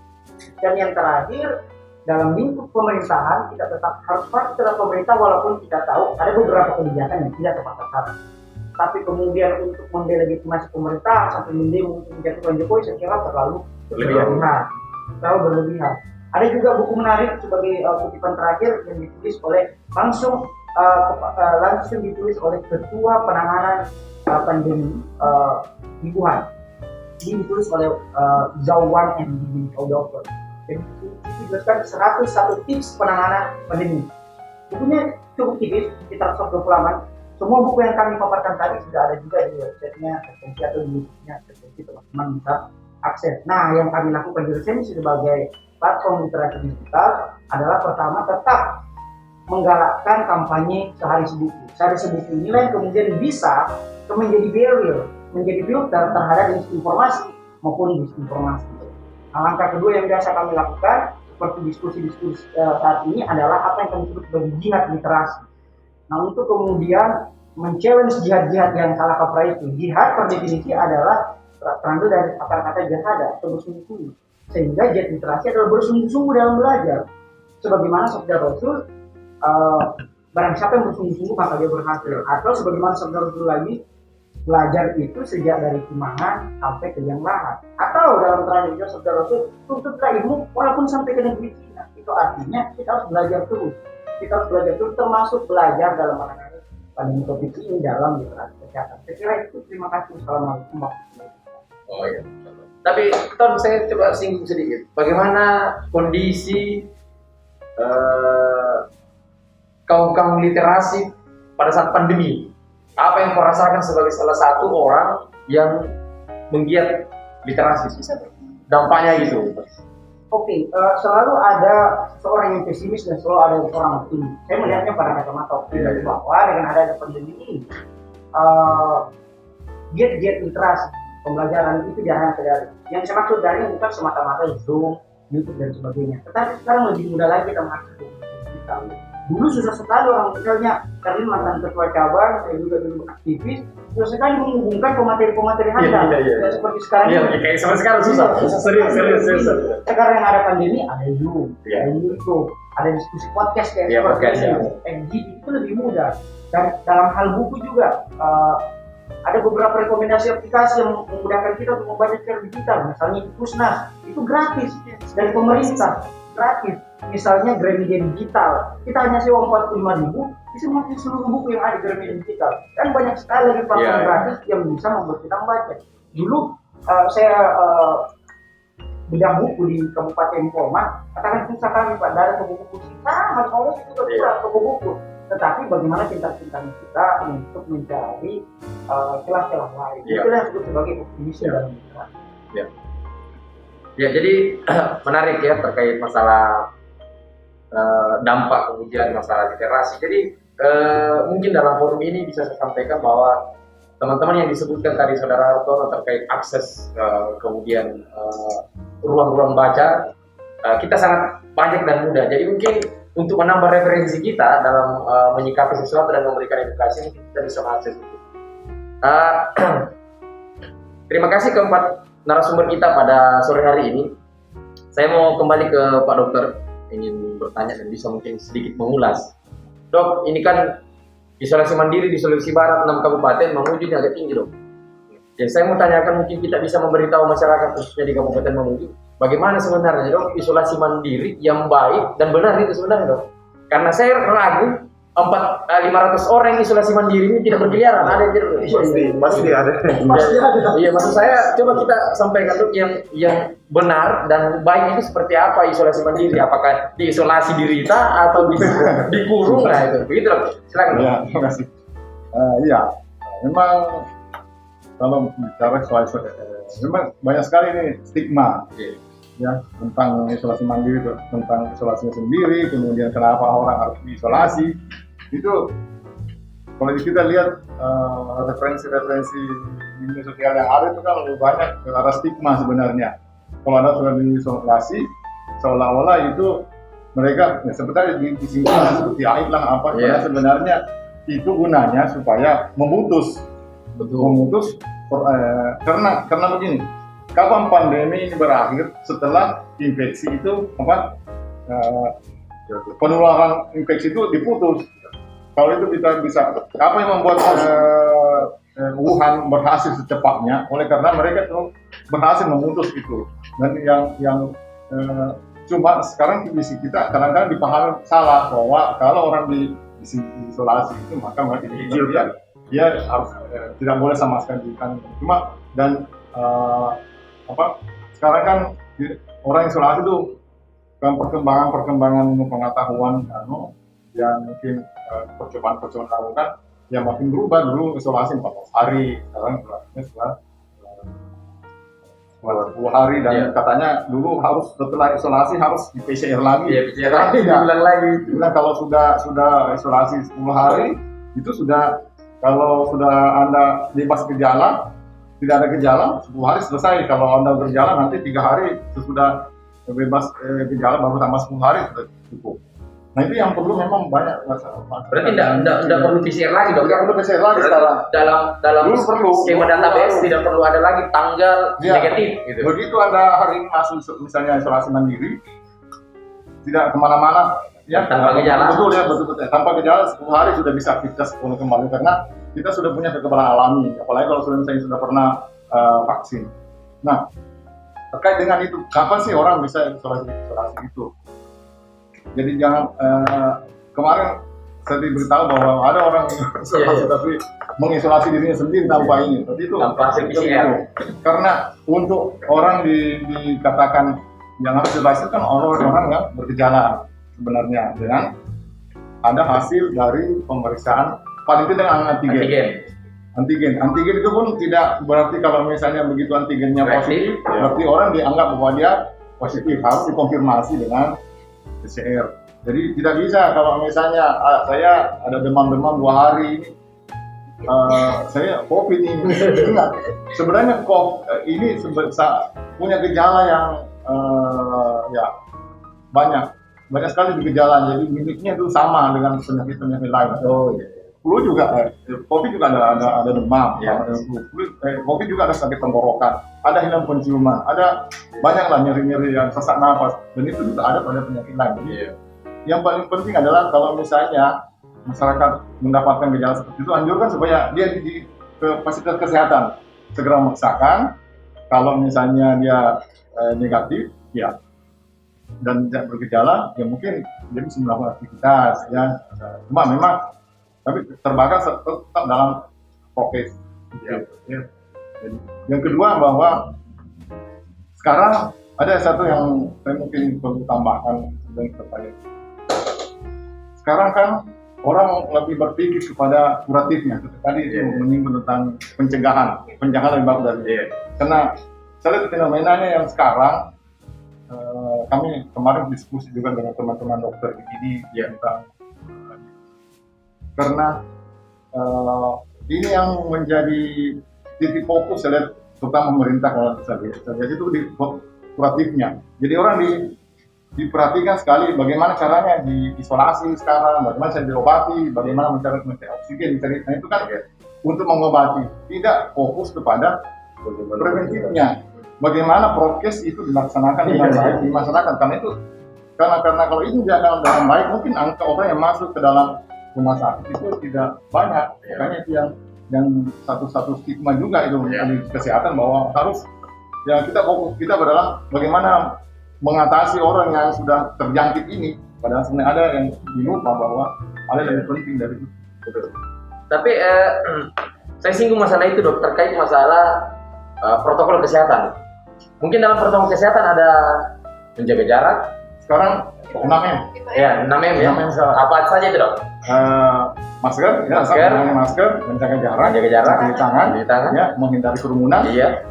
E: Dan yang terakhir, dalam lingkup pemerintahan kita tetap harus patuh terhadap pemerintah, walaupun kita tahu ada beberapa kebijakan yang tidak tepat sasaran. Tapi kemudian untuk mendelegitimasi pemerintah sampai mendemo untuk menjatuhkan Jokowi, saya kira terlalu berlebihan. Ada juga buku menarik sebagai kutipan terakhir yang ditulis oleh langsung ditulis oleh Ketua Penanganan Pandemi di Wuhan. Ini ditulis oleh Zhao Wan and Li Doctor. Jadi itu dijelaskan 101 tips penanganan pandemi. Bukunya cukup tipis, sekitar 120 halaman. Semua buku yang kami paparkan tadi sudah ada juga di websitenya Resensi atau di YouTube-nya Resensi, teman-teman bisa akses. Nah, yang kami lakukan di Resensi sebagai platform literasi digital adalah pertama tetap menggalakkan kampanye sehari sebuku. Sehari sebuku inilah yang kemudian bisa menjadi barrier, menjadi filter terhadap informasi maupun disinformasi. Nah, langkah kedua yang biasa kami lakukan seperti diskusi-diskusi saat ini adalah apa yang kami sebut sebagai jihad literasi. Nah, untuk kemudian men-challenge jihad-jihad yang salah kaprah itu. Jihad per definisi adalah terambil dari kata-kata jihada atau bersungguh-sungguh. Sehingga jihad literasi adalah bersungguh-sungguh dalam belajar. Sebagaimana sabda Rasul, barang siapa yang bersungguh-sungguh maka dia berhasil. Atau sebagaimana sabda Rasul lagi, belajar itu sejak dari kimangan sampai ke yang lahat. Atau dalam terakhir juga sabda Rasul, tuntutlah ilmu walaupun sampai ke negeri Cina. Itu artinya kita harus belajar terus. Kita harus belajar terus, termasuk belajar dalam menangani pandemi COVID ini dalam literasi kesehatan. Saya kira itu. Terima kasih. Assalamualaikum warahmatullahi wabarakatuh.
A: Oh iya. Tapi Ton, saya coba singgung sedikit. Bagaimana kondisi kaum literasi pada saat pandemi? Apa yang kau rasakan sebagai salah satu orang yang menggiat literasi? Dampaknya gitu.
E: Oke, selalu ada seorang yang pesimis dan selalu ada seorang optimis. Saya melihatnya pada kacamata optimis bahwa dengan adanya pandemi ini, giat-giat literasi pembelajaran itu jangan sedari. Yang saya maksud dari bukan semata-mata Zoom, YouTube dan sebagainya. Tetapi sekarang lebih mudah lagi kita mengakses digital. Dulu susah sekali orang misalnya, karena mantan ketua cabang, saya juga dulu aktivis, susah sekali menghubungkan pemateri-pemateri handal. Seperti sekarang
A: ini. Kayak sama sekarang susah. Serius.
E: Sekarang yang ada pandemi, ada Zoom, ada YouTube, ada diskusi podcast kayak seperti ini. Itu lebih mudah. Dan dalam hal buku juga, ada beberapa rekomendasi aplikasi yang memudahkan kita untuk membaca secara digital. Misalnya Pusnas, itu gratis dari pemerintah. gratis. Misalnya Gramedia digital, kita hanya sewa 45.000, bisa mengakses seluruh buku yang ada di Gramedia digital. Kan banyak sekali lagi platform gratis yang bisa membuat kita membaca. Dulu saya bedah buku di Kabupaten Poman, katakan susah kami Pak, dari toko buku sama harus itu kurang toko buku. Tetapi bagaimana pintar-pintarnya kita untuk mencari celah-celah lain. Itulah yang disebut sebagai optimisme dalam literasi.
A: Ya, jadi menarik ya terkait masalah dampak kemudian masalah literasi. Jadi mungkin dalam forum ini bisa saya sampaikan bahwa teman-teman yang disebutkan tadi Saudara Hartono terkait akses kemudian ruang-ruang baca, kita sangat banyak dan mudah. Jadi mungkin untuk menambah referensi kita dalam menyikapi sesuatu dan memberikan edukasi, kita bisa mengakses itu. Terima kasih keempat narasumber kita pada sore hari ini. Saya mau kembali ke Pak Dokter, ingin bertanya dan bisa mungkin sedikit mengulas. Dok, ini kan isolasi mandiri di Sulawesi Barat 6 kabupaten Mamuju agak tinggi, Dok. Ya, saya mau tanyakan, mungkin kita bisa memberitahu masyarakat khususnya di Kabupaten Mamuju, bagaimana sebenarnya, Dok, isolasi mandiri yang baik dan benar itu sebenarnya, Dok? Karena saya ragu 500 orang isolasi mandiri ini tidak berkeliaran, ada yang tidak?
C: Pasti ada.
A: Iya, maksud saya coba kita sampaikan, Dok, yang benar dan baik itu seperti apa isolasi mandiri? Apakah diisolasi diri kita atau dikurung? Nah itu, begitu, Dok. Silakan, Dok.
B: Ya, terima kasih. Iya, memang kalau bicara soal memang banyak sekali nih stigma ya tentang isolasi mandiri, tentang isolasinya sendiri, kemudian kenapa orang harus diisolasi. Itu kalau kita lihat referensi-referensi di media sosial yang ada itu kan lebih banyak ke arah stigma sebenarnya. Kalau Anda sudah diisolasi, seolah-olah itu mereka ya, seperti disingkirkan seperti aib lah apa. Sebenarnya itu gunanya supaya memutus karena begini, kapan pandemi ini berakhir setelah infeksi itu penularan infeksi itu diputus. Kalau itu kita bisa, apa yang membuat Wuhan berhasil secepatnya? Oleh karena mereka tuh berhasil memutus itu. Dan yang cuma sekarang kondisi kita kadang-kadang dipahami salah bahwa kalau orang diisolasi itu maka mereka diizinkan. Dia harus tidak boleh sama sekali kan. Cuma dan sekarang kan orang isolasi itu perkembangan pengetahuan yang mungkin percobaan lakukan yang makin berubah. Dulu isolasi 14 hari, sekarang sudah 20 hari dan katanya dulu harus setelah isolasi harus di PCR lagi.
A: Iya, PCR lagi, diulang lagi.
B: Bilang kalau sudah isolasi 10 hari itu sudah, kalau sudah Anda bebas gejala, tidak ada gejala, 10 hari selesai. Kalau Anda berjalan nanti 3 hari sesudah bebas gejala, baru tambah 10 hari sudah cukup. Nah itu yang perlu memang banyak masalah.
A: Berarti tidak perlu PCR lagi, Dok?
B: Tidak perlu PCR lagi sekarang.
A: Dalam
B: Dulu perlu.
A: skema database tidak perlu ada lagi tanggal negatif. Gitu.
B: Begitu Anda hari ini masuk misalnya isolasi mandiri, tidak kemana-mana, ya
A: tanpa gejala.
B: Betul. Tanpa gejala 10 hari sudah bisa aktivitas kembali karena kita sudah punya kekebalan alami. Apalagi kalau sudah pernah vaksin. Nah terkait dengan itu, kapan sih orang bisa isolasi itu? Jadi jangan kemarin saya diberitahu bahwa ada orang isolasi tapi mengisolasi dirinya sendiri tanpa ini. Tapi itu
A: tanpa PCR.
B: Karena untuk orang dikatakan yang harus isolasi kan orang-orang yang bergejala sebenarnya dengan ada hasil dari pemeriksaan paling tidak antigen itu pun tidak berarti kalau misalnya begitu antigennya positif, berarti orang dianggap bahwa dia positif, harus dikonfirmasi dengan PCR. Jadi tidak bisa kalau misalnya saya ada demam 2 hari ini, saya COVID ini. Ingat, sebenarnya ini punya gejala yang ya banyak sekali gejala. Jadi mimiknya itu sama dengan penyakit lain. Flu juga, COVID juga ada demam, ada flu. COVID juga ada sakit tenggorokan, ada hilang penciuman, ada banyaklah nyeri-nyeri yang sesak nafas, dan itu juga ada pada penyakit lain. Jadi, yang paling penting adalah kalau misalnya masyarakat mendapatkan gejala seperti itu, anjurkan supaya dia ke fasilitas kesehatan segera memeriksakan. Kalau misalnya dia negatif, ya dan tidak bergejala, ya mungkin dia bisa melakukan aktivitas ya. Cuma memang tapi terbatas tetap dalam prokes. Ya. Dan yang kedua bahwa sekarang ada satu yang saya mungkin perlu tambahkan dan terkait. Sekarang kan orang lebih berpikir kepada kuratifnya. Tadi itu menyinggung tentang pencegahan lebih bagus dari dia. Karena saya lihat fenomenanya yang sekarang, kami kemarin diskusi juga dengan teman-teman dokter di sini tentang karena ini yang menjadi titik fokus saya lihat terutama pemerintah kalau saya lihat itu di kuratifnya. Jadi orang diperhatikan sekali bagaimana caranya diisolasi sekarang, bagaimana cara diobati, bagaimana mencari oksigen, nah itu kan untuk mengobati, tidak fokus kepada preventifnya. Bagaimana prokes itu dilaksanakan dengan baik di masyarakat, karena kalau itu jalan dengan baik, mungkin angka orang yang masuk ke dalam rumah sakit itu tidak banyak. Makanya itu yang satu stigma juga itu di kesehatan bahwa harus ya kita fokus kita adalah bagaimana mengatasi orang yang sudah terjangkit ini. Padahal sebenarnya ada yang dilupa bahwa ada yang lebih penting dari itu.
A: Tapi saya singgung masalah itu dok, terkait masalah protokol kesehatan. Mungkin dalam protokol kesehatan ada menjaga jarak.
B: Sekarang 6M.
A: Ya, 6M ya.
B: 6M sekarang.
A: Apa saja itu dok?
B: Masker, masker, menjaga jarak, cuci tangan, ya, menghindari kerumunan,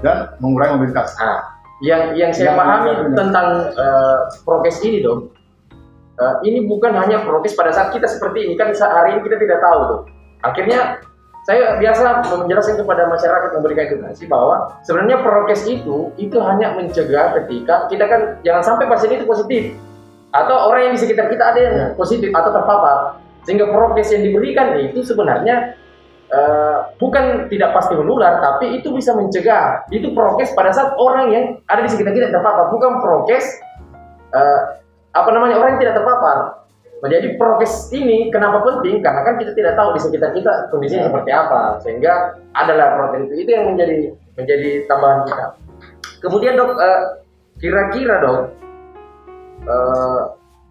B: dan mengurangi mobilitas.
A: Nah, yang saya pahami tentang prokes ini dok, ini bukan hanya prokes pada saat kita seperti ini, kan hari ini kita tidak tahu tuh. Akhirnya saya biasa menjelaskan kepada masyarakat, memberikan edukasi bahwa sebenarnya prokes itu hanya mencegah ketika kita kan jangan sampai pasien itu positif atau orang yang di sekitar kita ada yang positif atau terpapar, sehingga prokes yang diberikan itu sebenarnya bukan tidak pasti menular, tapi itu bisa mencegah. Itu prokes pada saat orang yang ada di sekitar kita terpapar, bukan prokes orang yang tidak terpapar. Menjadi prokes ini kenapa penting? Karena kan kita tidak tahu di sekitar kita kondisinya seperti apa, sehingga adalah prokes itu yang menjadi tambahan kita. Kemudian dok, kira-kira dok,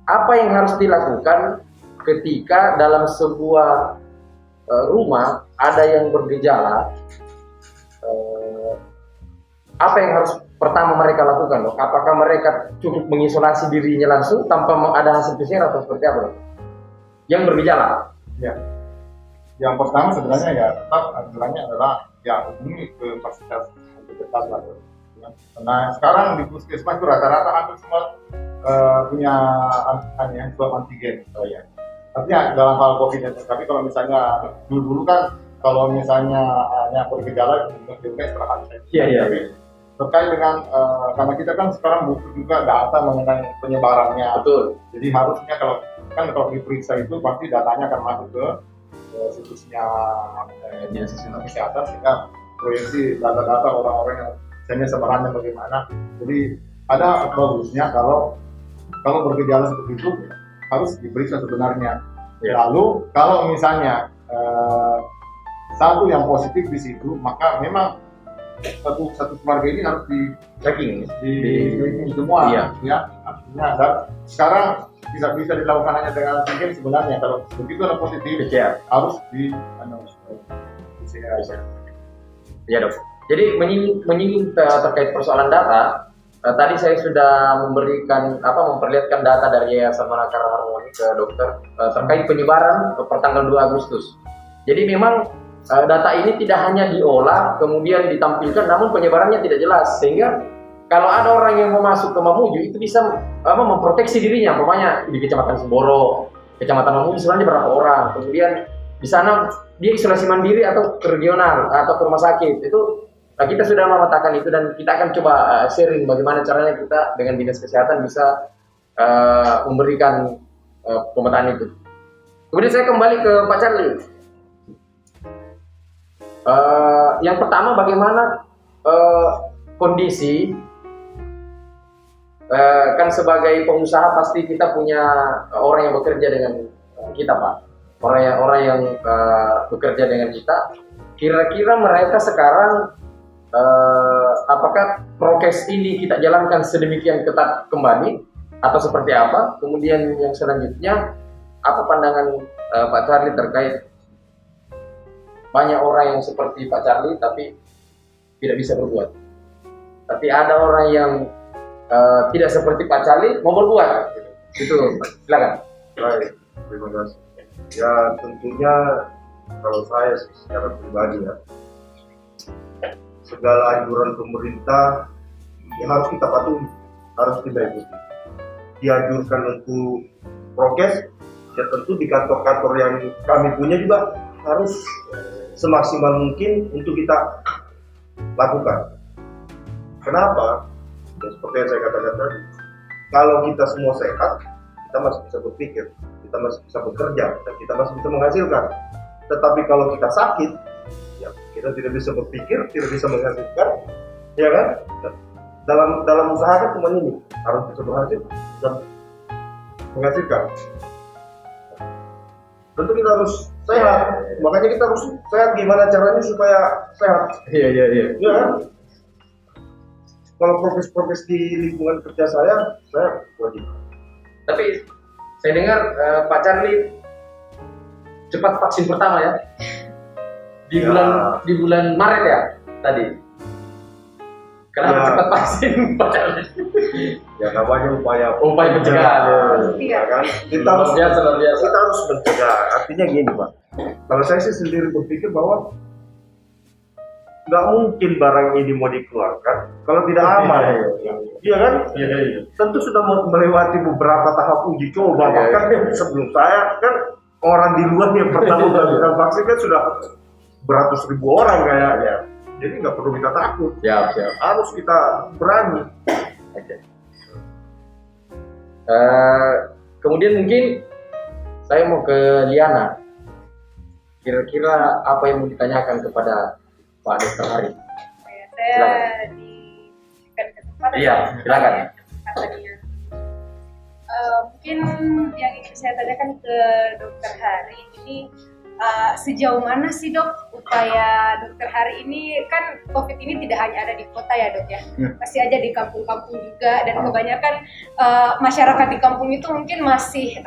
A: apa yang harus dilakukan ketika dalam sebuah rumah ada yang bergejala? Apa yang harus pertama mereka lakukan dok? Apakah mereka cukup mengisolasi dirinya langsung tanpa ada hasil PCR atau seperti apa dok? Yang bergejala?
B: Ya. Yang pertama sebenarnya ya tetap aturannya adalah ya hubungi ke fasilitas terdekat lah. Nah sekarang di puskesmas itu rata-rata hampir semua punya swab antigen. Oh ya. Artinya dalam hal COVID, tapi kalau misalnya dulu kan kalau misalnya hanya bergejala juga setelah antigen.
A: Iya.
B: Terkait dengan karena kita kan sekarang butuh juga data mengenai penyebarannya.
A: Betul.
B: Jadi harusnya kalau diperiksa itu pasti datanya akan masuk ke situsnya dinas kesehatan sehingga proyeksi data-data orang-orang yang misalnya sebarannya bagaimana. Jadi ada bagusnya kalau bergejala seperti itu harus diperiksa sebenarnya. Lalu kalau misalnya satu yang positif di situ, maka memang satu keluarga ini harus di checking semua. Ya artinya dan sekarang tidak bisa dilakukan hanya dengan antigen sebenarnya. Kalau begitu ada positif harus di
A: ya dok. Jadi menyinggung terkait persoalan data, tadi saya sudah memperlihatkan data dari Yayasan Manakara Harmoni ke dokter terkait penyebaran per tanggal 2 Agustus. Jadi memang data ini tidak hanya diolah kemudian ditampilkan, namun penyebarannya tidak jelas, sehingga kalau ada orang yang mau masuk ke Mamuju itu bisa memproteksi dirinya. Umpamanya di Kecamatan Semboro, Kecamatan Mamuju sebenarnya berapa orang, kemudian di sana dia isolasi mandiri atau ke regional atau ke rumah sakit. Itu kita sudah memetakan itu dan kita akan coba sharing bagaimana caranya kita dengan dinas kesehatan bisa memberikan pemetaan itu. Kemudian saya kembali ke Pak Charlie. Yang pertama bagaimana kondisi kan sebagai pengusaha pasti kita punya orang yang bekerja dengan kita Pak, orang yang bekerja dengan kita. Kira-kira mereka sekarang apakah prokes ini kita jalankan sedemikian ketat kembali atau seperti apa? Kemudian yang selanjutnya, apa pandangan Pak Charlie terkait banyak orang yang seperti Pak Charlie tapi tidak bisa berbuat. Tapi ada orang yang tidak seperti Pak Charlie mau berbuat. Itu silakan.
C: Baik, terima kasih. Ya tentunya kalau saya sih secara pribadi ya, segala anjuran pemerintah yang harus kita patuhi, harus kita ikuti. Dianjurkan untuk prokes, ya tentu di kantor-kantor yang kami punya juga harus semaksimal mungkin untuk kita lakukan. Kenapa? Ya, seperti yang saya katakan tadi, kalau kita semua sehat, kita masih bisa berpikir, kita masih bisa bekerja, dan kita masih bisa menghasilkan. Tetapi kalau kita sakit, ya kita tidak bisa berpikir, tidak bisa menghasilkan, ya kan? Dalam usaha kan cuma ini, harus bisa berhasil dan menghasilkan. Tentu kita harus sehat, makanya kita harus sehat. Gimana caranya supaya sehat?
A: Iya.
C: Ya kan? Kalau progres di lingkungan kerja saya wajib.
A: Tapi saya dengar Pak Charlie cepat vaksin pertama ya di bulan Maret ya tadi. Kenapa
C: Ya.
A: cepat vaksin Pak Charlie?
C: Ya namanya upaya
A: pencegahan.
C: ya kan? Kita
A: Luar biasa.
C: kita harus mencegah. Artinya gini Pak, kalau saya sih sendiri berpikir bahwa nggak mungkin barang ini mau dikeluarkan kalau tidak aman. Iya kan?
A: Iya.
C: Tentu sudah melewati beberapa tahap uji coba.
A: Iya,
C: Bahkan sebelum saya kan orang di luar yang pertama melakukan vaksin kan sudah beratus ribu orang kayaknya. Jadi nggak perlu kita takut.
A: Siap.
C: Harus kita berani.
A: Oke. Kemudian mungkin saya mau ke Liana. Kira-kira apa yang mau ditanyakan kepada Pak Dr. Hari?
D: Saya diberikan kesempatan.
A: Iya, silakan.
D: Katanya. Mungkin yang ingin saya tanyakan ke Dokter Hari ini, sejauh mana sih Dok upaya Dokter Hari ini, kan COVID ini tidak hanya ada di kota ya Dok ya, masih ada di kampung-kampung juga, dan kebanyakan masyarakat di kampung itu mungkin masih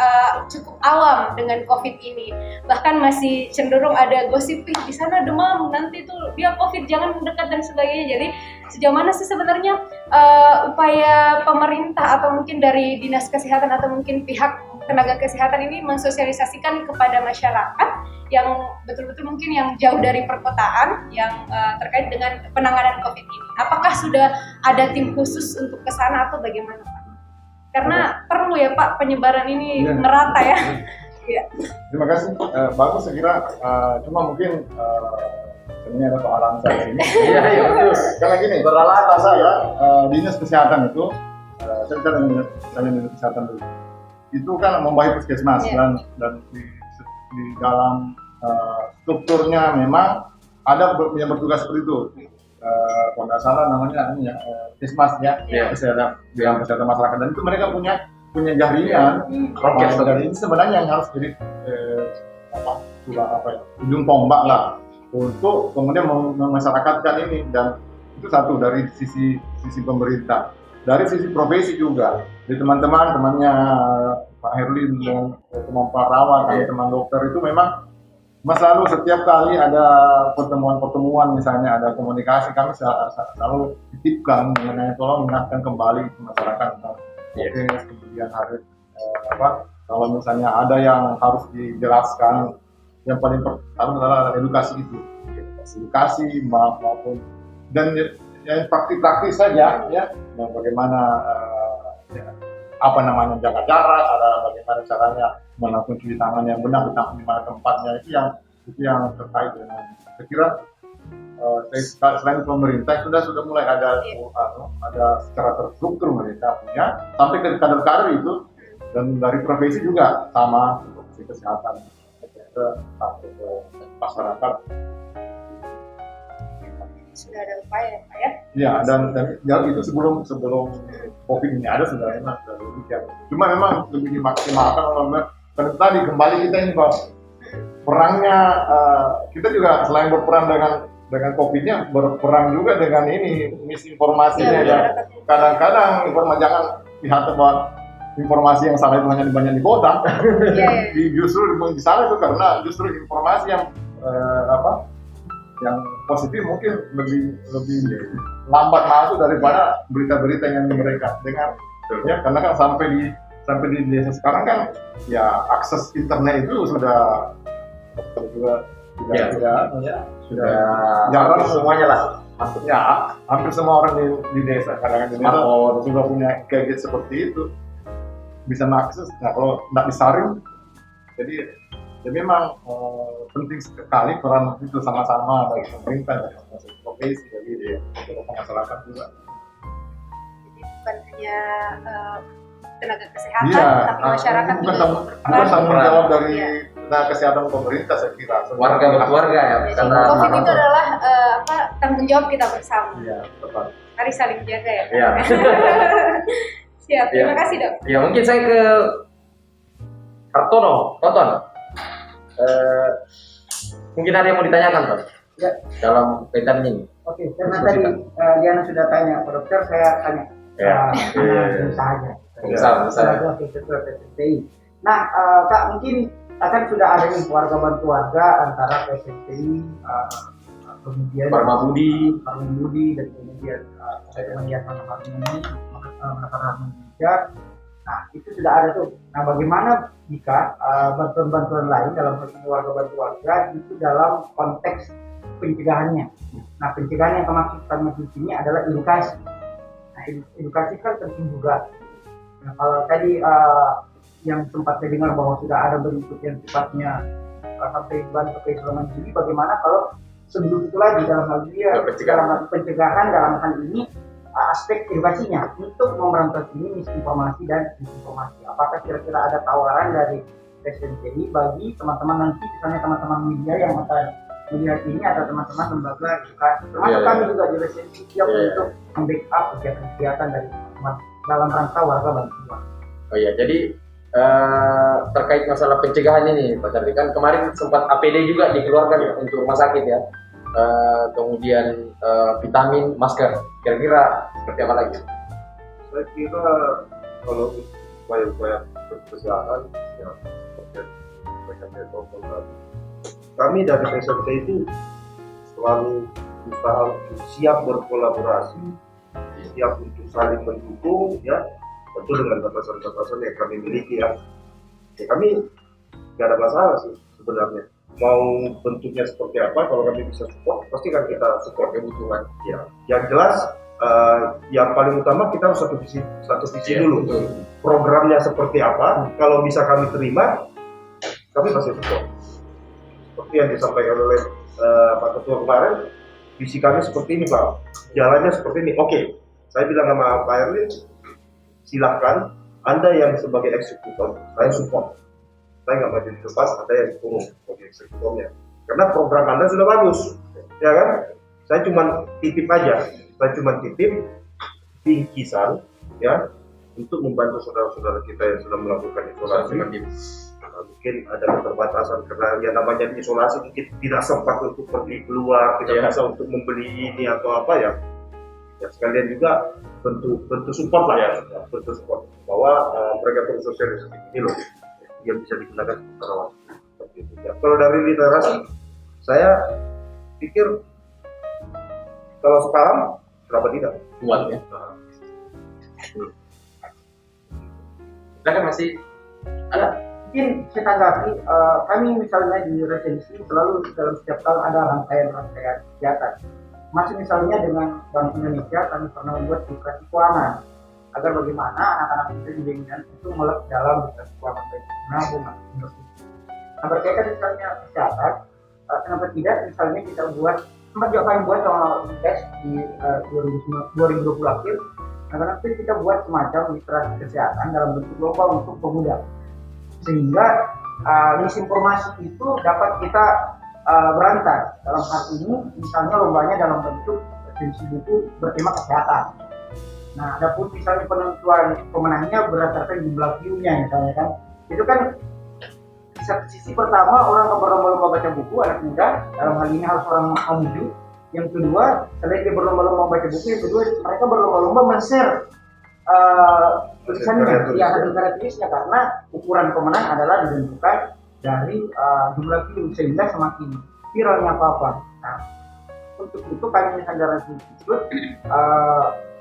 D: cukup awam dengan COVID ini, bahkan masih cenderung ada gosip di sana demam, nanti tuh dia COVID jangan mendekat dan sebagainya. Jadi sejauh mana sih sebenarnya upaya pemerintah atau mungkin dari dinas kesehatan atau mungkin pihak tenaga kesehatan ini mensosialisasikan kepada masyarakat yang betul-betul mungkin yang jauh dari perkotaan yang terkait dengan penanganan COVID ini. Apakah sudah ada tim khusus untuk ke sana atau bagaimana Pak? Karena perlu ya Pak penyebaran ini merata ya. Iya.
B: Terima kasih. Bagus saya kira. Cuma mungkin ini ada soalan saya di sini.
A: Iya betul.
B: Karena gini,
A: Beralasan
B: saya dinas kesehatan itu, saya bicara dengan dinas kesehatan dulu. Itu kan membaik puskesmas dan di dalam strukturnya memang ada yang bertugas seperti itu. Kalau nggak salah namanya ini ya puskesmas ya, kesehatan masyarakat, dan itu mereka punya jaringan. Dan ini sebenarnya yang harus jadi ujung tombak lah untuk kemudian memasyarakatkan ini, dan itu satu dari sisi pemerintah. Dari sisi profesi juga, di temannya Pak Herlin dan teman perawat dan teman dokter itu memang selalu setiap kali ada pertemuan misalnya ada komunikasi, kami selalu titipkan mengenai tolong ingatkan kembali ke masyarakat tentang kemudian harus kalau misalnya ada yang harus dijelaskan, yang paling pertama adalah edukasi maupun dan yang praktis saja ya, bagaimana jaga jarak, ada bagaimana caranya melakukan cuci tangan yang benar, di mana tempatnya, itu yang terkait dengan, saya kira selain pemerintah sudah mulai ada secara terstruktur mereka punya sampai ke kader-kader itu, dan dari profesi juga sama profesi kesehatan ke masyarakat.
D: Sudah ada upaya ya Pak ya?
B: Ya, dan itu sebelum COVID ini ada sebenarnya demikian. Cuma memang lebih dimaksimalkan oleh karena tadi kembali kita ini Pak, perangnya kita juga selain berperang dengan COVID-nya, berperang juga dengan ini misinformasinya ya. Kadang-kadang informasi jangan lihat bahwa informasi yang salah itu hanya banyak di kota.
D: Iya, iya.
B: Justru di sana itu karena justru informasi yang yang positif mungkin lebih lambat masuk daripada berita-berita yang mereka dengar. Ya, karena kan sampai di desa sekarang kan ya akses internet itu sudah
A: sudah
B: jarang
A: semuanya lah.
B: maksudnya hampir semua orang di desa kadang-kadang di desa sudah punya gadget seperti itu, bisa mengakses. Nah kalau tidak disaring, jadi ya memang penting sekali peran itu sama-sama dari pemerintah, dari profesi, dari masyarakat juga.
D: Jadi bukan hanya tenaga kesehatan,
B: Iya,
D: tapi masyarakat
B: bukan
D: juga
B: tanggung jawab dari
D: Iya.
B: tenaga kesehatan pemerintah, saya kira.
A: Warga berkeluarga ya,
D: Jadi
A: karena
D: COVID itu adalah tanggung jawab kita bersama.
B: Iya, tepat.
D: Mari saling jaga ya.
A: Iya.
D: Siap, terima
A: Iya.
D: kasih dok.
A: Ya mungkin saya ke Hartono, Tonton. Mungkin ada yang mau ditanyakan, Ton?
E: Ya.
A: Dalam kaitan ini.
E: Oke, karena tadi Diana sudah tanya Pak Dokter, saya tanya.
A: Ya.
E: Bisa aja.
A: Bisa.
E: PSSPI. Nah, Kak, mungkin akan sudah ada nih warga bantu warga antara PSSPI, kemudian
A: Parmabudi.
E: Budi dan kemudian kemudian Indonesia. Nah, itu sudah ada tuh. Nah, bagaimana jika bantuan-bantuan lain dalam hal ini warga bantu warga itu dalam konteks pencegahannya. Nah, pencegahan yang kami di sini adalah edukasi. Nah, edukasi kan penting juga. Nah, kalau tadi yang sempat saya dengar bahwa sudah ada bentuk yang sifatnya sampai bantu keislaman ini, bagaimana kalau sebelum itu lagi dalam hal ini dalam hal pencegahan dalam hal ini aspek edukasinya untuk memberantas ini misinformasi dan disinformasi. Apakah kira-kira ada tawaran dari PSSPI bagi teman-teman nanti, misalnya teman-teman media yang akan melihat ini atau teman-teman lembaga edukasi, termasuk kami juga di resensi siap untuk membackup kegiatan-kegiatan dari teman-teman dalam rangka warga bantuan.
A: Oh iya, jadi terkait masalah pencegahan ini, Pak Cardi, kan kemarin sempat APD juga dikeluarkan untuk rumah sakit ya. Kemudian vitamin, masker. Kira-kira seperti apa lagi?
C: Saya kira kalau upaya-upaya kesehatan ya seperti yang tahu kami dari PSSP itu selalu berusaha untuk siap berkolaborasi, siap untuk saling mendukung ya, tentu dengan batasan-batasan yang kami miliki ya. Kami nggak ada masalah sih sebenarnya, mau bentuknya seperti apa, kalau kami bisa support pasti kan kita support kebutuhan ya. Yang jelas yang paling utama kita harus satu visi dulu, programnya seperti apa, kalau bisa kami terima kami pasti support. Seperti yang disampaikan oleh Pak Ketua kemarin, visi kami seperti ini Pak, jalannya seperti ini. Oke, saya bilang sama Pak Erwin, silahkan Anda yang sebagai eksekutor, saya support. Saya nggak maju di depan, Anda yang turun sebagai eksekutornya. Karena program Anda sudah bagus, ya kan? Saya cuma titip aja, saya cuma titip bingkisan, ya, untuk membantu saudara-saudara kita yang sedang melakukan isolasi. Mungkin ada keterbatasan karena yang namanya isolasi mungkin tidak sempat untuk pergi keluar, tidak bisa untuk membeli ini atau apa ya. Ya sekalian juga bentuk support lah ya, bentuk support bahwa mereka bersosialisasi ini loh yang bisa digunakan secara seperti itu. Ya, kalau dari literasi saya pikir kalau sekarang kenapa tidak?
A: Kuat ya. Silakan masih ada.
E: Mungkin saya tanggapi, kami misalnya di resensi selalu dalam setiap tahun ada rangkaian kegiatan. Masih misalnya dengan Bank Indonesia kami pernah membuat edukasi keuangan agar bagaimana anak-anak kita di Bank itu melek dalam edukasi keuangan baik menabung atau investasi. Nah berkaitan misalnya kesehatan, kenapa tidak misalnya kita buat sempat juga kami buat sama tes di 2020 akhir. Nah karena itu kita buat semacam literasi kesehatan dalam bentuk lomba untuk pemuda, sehingga misinformasi itu dapat kita berantas. Dalam hal ini misalnya lombanya dalam bentuk resensi buku bertema kesehatan. Nah, adapun misalnya penentuan pemenangnya berdasarkan jumlah view-nya misalnya kan, itu kan sisi pertama orang yang berlomba-lomba baca buku, anak muda, dalam hal ini harus orang muda. Yang kedua, selain dia berlomba-lomba baca buku, yang kedua mereka berlomba-lomba men-share tulisannya, ya hasil karya tulisnya, karena ukuran pemenang adalah ditentukan dari jumlah view, sehingga semakin viralnya apa-apa. Nah, untuk itu kami Sandara Institute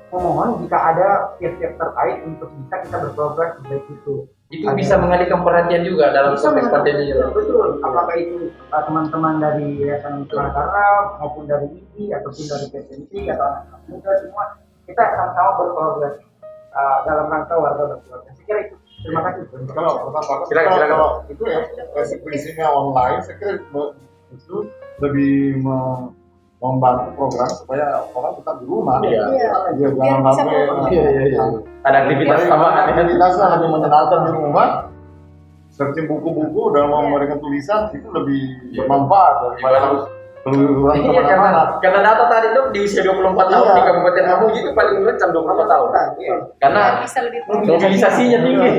E: memohon jika ada pihak-pihak terkait untuk bisa kita berkolaborasi baik itu.
A: Itu bisa mengalihkan perhatian juga dalam
E: Bisa
A: konteks pandemi.
E: betul. Apakah itu teman-teman dari Yayasan Karena maupun dari IDI ataupun dari PSNC atau anak muda, semua kita sama-sama berkolaborasi dalam rangka warga berkeluarga. Saya kira itu. Terima kasih.
B: Kalau
A: Silakan.
B: kalau itu ya prinsipnya online, saya kira itu lebih membantu program supaya orang tetap di rumah.
A: Iya.
B: Ya, jangan
D: bisa
B: sampai
A: Ada aktivitas tambahan.
B: aktivitasnya lebih menyenangkan di rumah. Searching buku-buku dan memberikan tulisan itu lebih bermanfaat daripada harus keluar
A: Iya,
B: kemana-mana.
A: karena data tadi tuh di usia 24 tahun
B: Iya.
A: di Kabupaten Mamuju itu paling rentan 24 tahun. Karena
D: bisa lebih
A: mobilisasinya tinggi.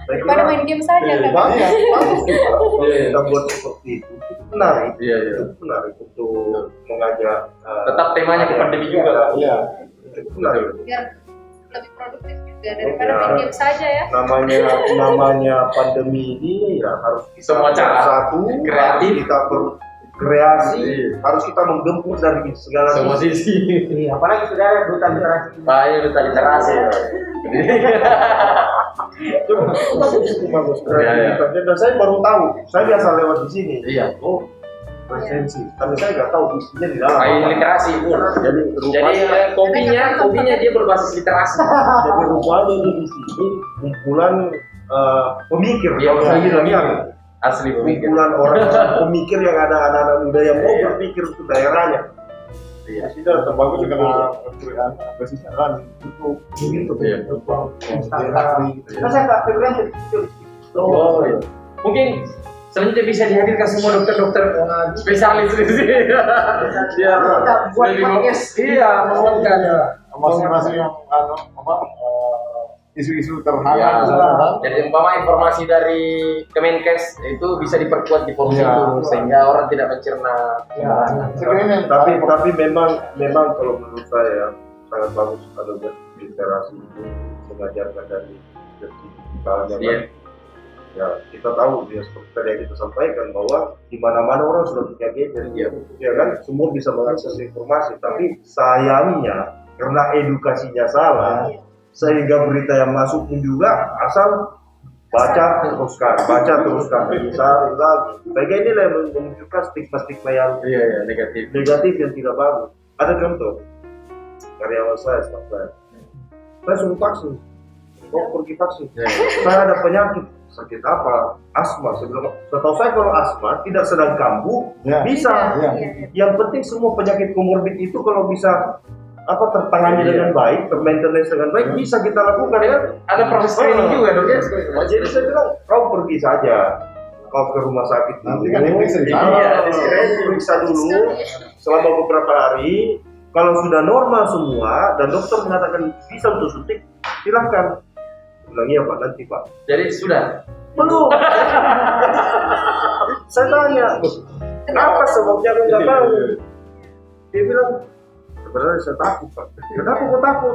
D: daripada main game saja kan.
B: Iya, bagus.
C: Kita buat seperti itu menarik.
A: Iya, iya.
C: Itu menarik untuk mengajak.
A: Tetap temanya ke pandemi juga.
B: Iya.
C: Itu menarik.
D: Biar lebih produktif juga daripada main game saja ya.
C: Namanya pandemi ini ya harus kita
A: Semua cara.
C: satu
A: Kreatif.
C: kita berkreasi,
A: Iya.
C: harus kita menggempur dari segala
A: Semua
C: sisi.
A: sisi.
E: Iya, apalagi sudah ada duta literasi.
A: Baik, udah literasi.
C: Itu bagus
A: Iya, iya.
C: kreativitasnya. Dan saya baru tahu, saya biasa lewat di sini.
A: Iya.
C: Oh, presensi. Tapi saya nggak tahu isinya di dalam.
A: Baik
C: apa.
A: literasi pun.
C: Jadi
A: Jadi kopinya dia berbasis literasi.
C: jadi rupanya di sini kumpulan pemikir.
A: Iya,
C: Kalau saya bilang ya,
A: Asli pemikir.
C: kumpulan orang pemikir yang ada anak-anak muda yang mau
A: Iya.
C: berpikir untuk daerahnya.
A: Iya.
B: Sudah terbagus karena basisnya kan YouTube,
A: Iya.
B: Instagram.
E: Nah, saya Pak Februari sedikit.
A: Oh, iya. Mungkin selanjutnya bisa dihadirkan semua dokter-dokter spesialis di sini. Dia
E: Kita buat
A: lebih
E: podcast.
A: iya menguatkan.
B: Masing-masing yang isu-isu terhangat
A: Ya,
B: misalkan.
A: jadi umpama informasi dari Kemenkes itu bisa diperkuat di polisi
B: Ya.
A: itu sehingga orang tidak mencerna
E: Ya.
A: sembarangan.
B: Sebenarnya
C: Tapi memang kalau menurut saya sangat bagus kalau literasi itu mengajarkan dari digitalnya
A: Iya.
C: kan. Ya kita tahu ya seperti tadi yang kita sampaikan bahwa di mana-mana orang sudah punya gadget, ya kan semua bisa mengakses informasi. Tapi sayangnya karena edukasinya salah, sehingga berita yang masuk pun juga asal baca teruskan lagi. Sehingga inilah yang menunjukkan stigma-stigma yang
A: Iya, negatif.
C: negatif yang tidak bagus. Ada contoh karyawan saya, staff saya suruh vaksin, mau pergi vaksin.
A: Ya.
C: Saya ada penyakit, sakit apa? Asma. Saya bilang, setahu saya kalau asma tidak sedang kambuh,
B: Ya.
C: bisa.
B: Iya.
C: Yang penting semua penyakit komorbid itu kalau bisa tertangani
A: Iya.
C: dengan baik, termaintenance dengan baik, bisa kita lakukan ya.
A: Ada proses screening juga dok ya.
C: Jadi saya bilang, kau pergi saja, kau ke rumah sakit
B: Nanti
C: dulu.
B: kan diperiksa di sana.
C: Iya, diperiksa dulu selama beberapa hari. Kalau sudah normal semua dan dokter mengatakan bisa untuk suntik, silakan. Bilang iya Pak, nanti Pak.
A: Jadi sudah.
C: Belum. Saya tanya, kenapa sebabnya aku nggak tahu? Dia bilang, sebenarnya saya takut Pak. Kenapa kau takut?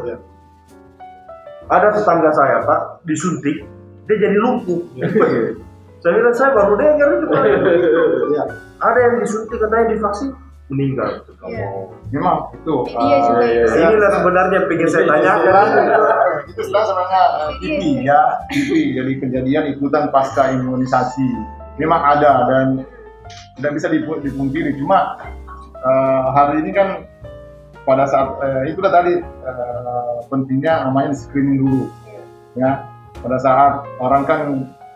C: Ada tetangga saya Pak, disuntik, dia jadi lumpuh. Saya bilang, saya baru dengar itu Pak.
B: Iya.
C: Ada yang disuntik, katanya divaksin, meninggal.
B: Memang itu.
D: Iya juga
A: iya,
D: itu.
C: Inilah sebenarnya yang ingin saya tanyakan.
B: Itu sebenarnya TV ya, TV. Jadi kejadian ikutan pasca imunisasi memang ada dan tidak bisa dipungkiri. Cuma hari ini kan pada saat itulah tadi pentingnya namanya di screening dulu. Ya, pada saat orang kan